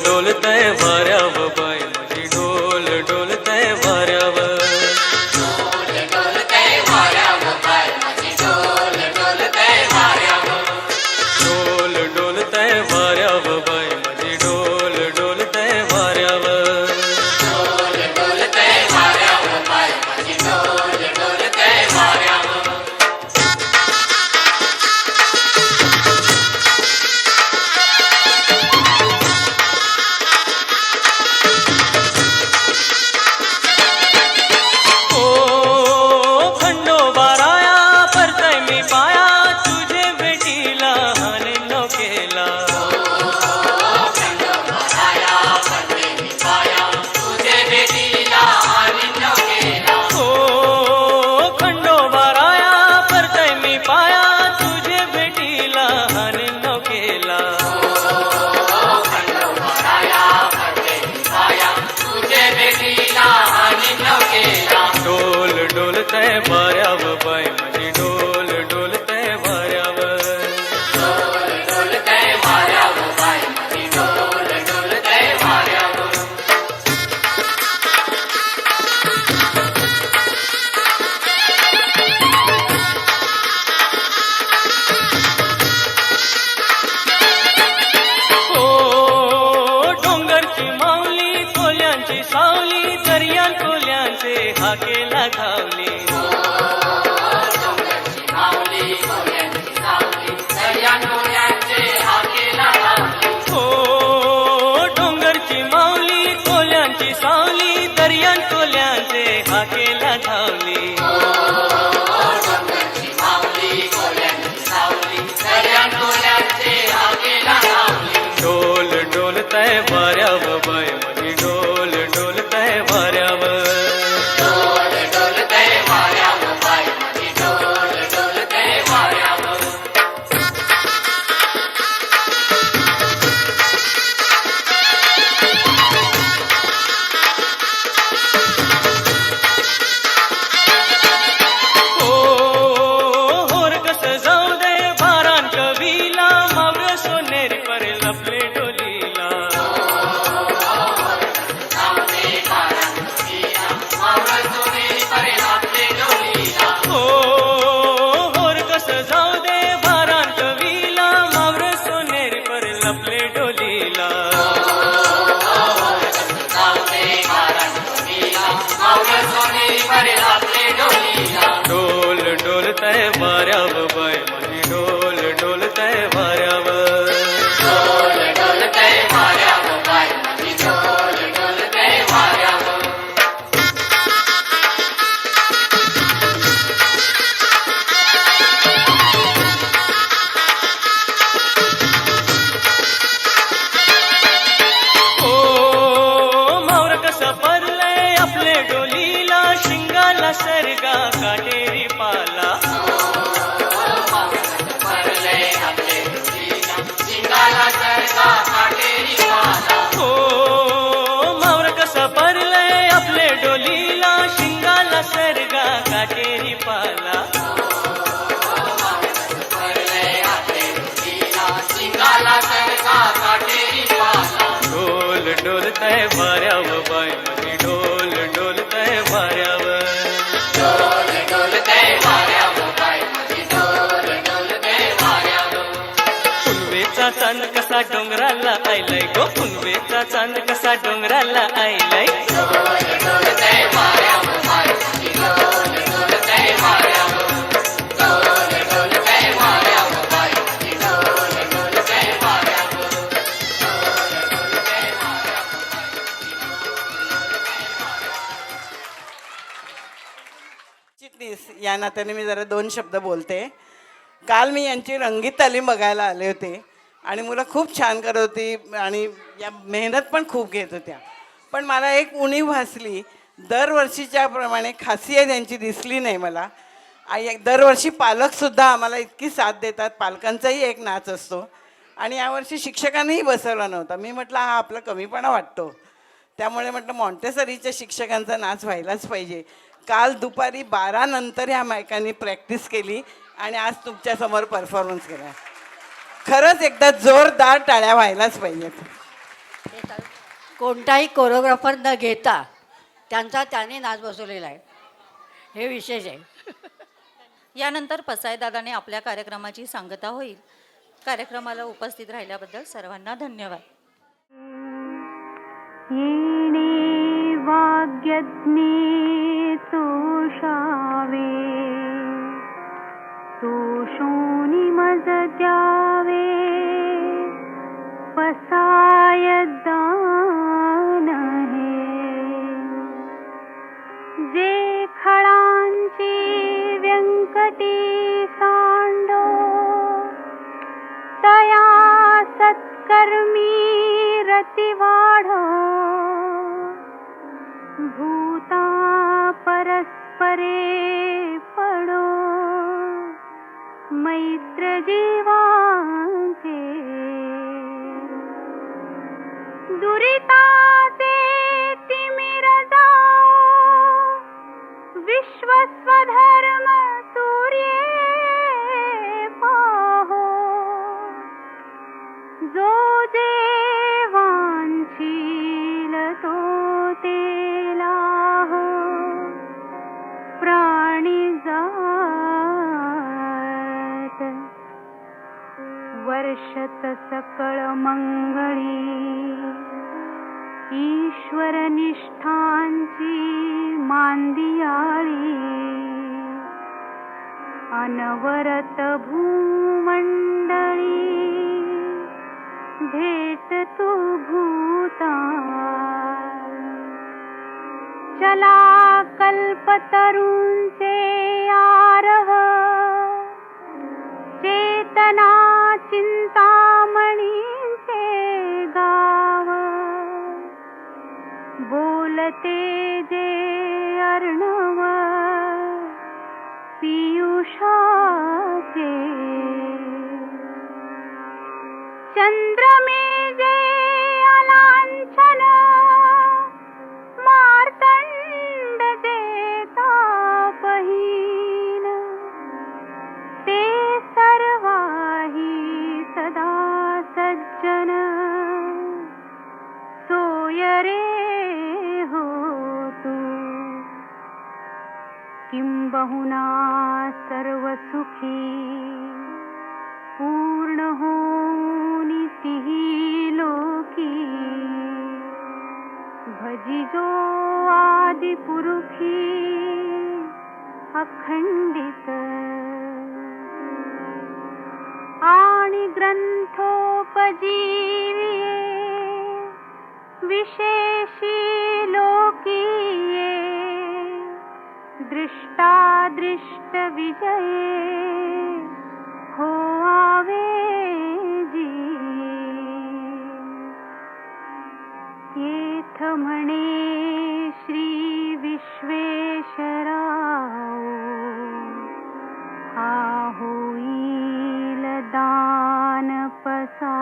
डोलतय वाऱ्याव बाय माझी ढोल डोलतय वाऱ्याव ढोल डोलतय वाऱ्याव बाय माझी ढोल डोलतय वाऱ्याव डोलतय वाऱ्याव बाय माझी ढोल डोलतय वाऱ्याव डोंगरची माऊली कोल्यांची सावली दर्यान कोल्यांचे हाकेला घावली डोंगरची माऊली कोल्यांची सावली दर्यान कोल्यांचे हाकेला धावली ढोल डोलतय वाऱ्याव बाय माझी ढोल डोलतय वाऱ्याव ढोल डोलतय वाऱ्याव बाय माझी ढोल डोलतय वाऱ्याव मावर कसं परलय आपले डोलीला शिंगाला सरगा काटेरी पाला मावर कसं परलय आपले डोलीला शिंगाला सरगा काटेरी पाला ढोल डोलतय वाऱ्याव बाय माझी ढोल डोलतय वाऱ्याव पुनवेचा चांद कसा डोंगराला आयलाय गो पुनवेचा चांद कसा डोंगराला आयलाय या नात्याने मी जरा 2 शब्द बोलते. काल मी यांची रंगीत तालीम बघायला आले होते आणि मुलं खूप छान करत होती आणि या मेहनत पण खूप घेत होत्या. पण मला एक उणीव भासली, दरवर्षीच्या प्रमाणे खासियत यांची दिसली नाही मला. दरवर्षी पालकसुद्धा आम्हाला इतकी साथ देतात, पालकांचाही एक नाच असतो आणि यावर्षी शिक्षकांनीही बसवला नव्हता. मी म्हटलं हा आपला कमीपणा वाटतो, त्यामुळे म्हटलं मॉन्टेसरीच्या शिक्षकांचा नाच व्हायलाच पाहिजे. काल दुपारी 12 नंतर ह्या मायकांनी प्रॅक्टिस केली आणि आज तुमच्यासमोर परफॉर्मन्स केला. खरंच एकदा जोरदार टाळ्या व्हायलाच पाहिजेत. कोणताही कोरिओग्राफर न घेता त्याने नाच बसवलेला आहे, हे विशेष आहे. यानंतर पसायदादाने आपल्या कार्यक्रमाची सांगता होईल. कार्यक्रमाला उपस्थित राहिल्याबद्दल सर्वांना धन्यवाद. येणे वाग्यज्ञे तोषावे, तोषोनी मज द्यावे, पसायदान हे. जे खळांची व्यंकटी सांडो, तया सत्कर्मी रती वाढो. भूता परस्परे पडो, मैत्र जीवांचे. दुरिताचे तिमिर जाओ, विश्वस्वधर्म सूर्ये पाहो. जो देवांशील तो तेला हो, प्राणी जात. वर्षत सकळ मंगळी, ईश्वर निष्ठांची मांदियाळी. अनवरत भूमंडळी, भेट तू भूता. चला कल्पतरूंचे आरव, चेतना चिंतामणींचे गाव. बोलते जे अर्णव पियुषाचे. चंद्रमे जे अलांछन, मार्तंड जे तापहीन. ते सर्वाही सदा सज्जन, सोय रे हो तू. किंबहुना सर्व सुखी, पूर्ण होनी तिही लोकी. भजिजो आदि पुरुखी, अखंडित. आणि ग्रंथोपजीविये, विशेषी लोकीये. दृष्टादृष्ट विजये, हो आवे जी. येथ म्हणे श्री विश्वेश्वराव, हा होईल दान पसा.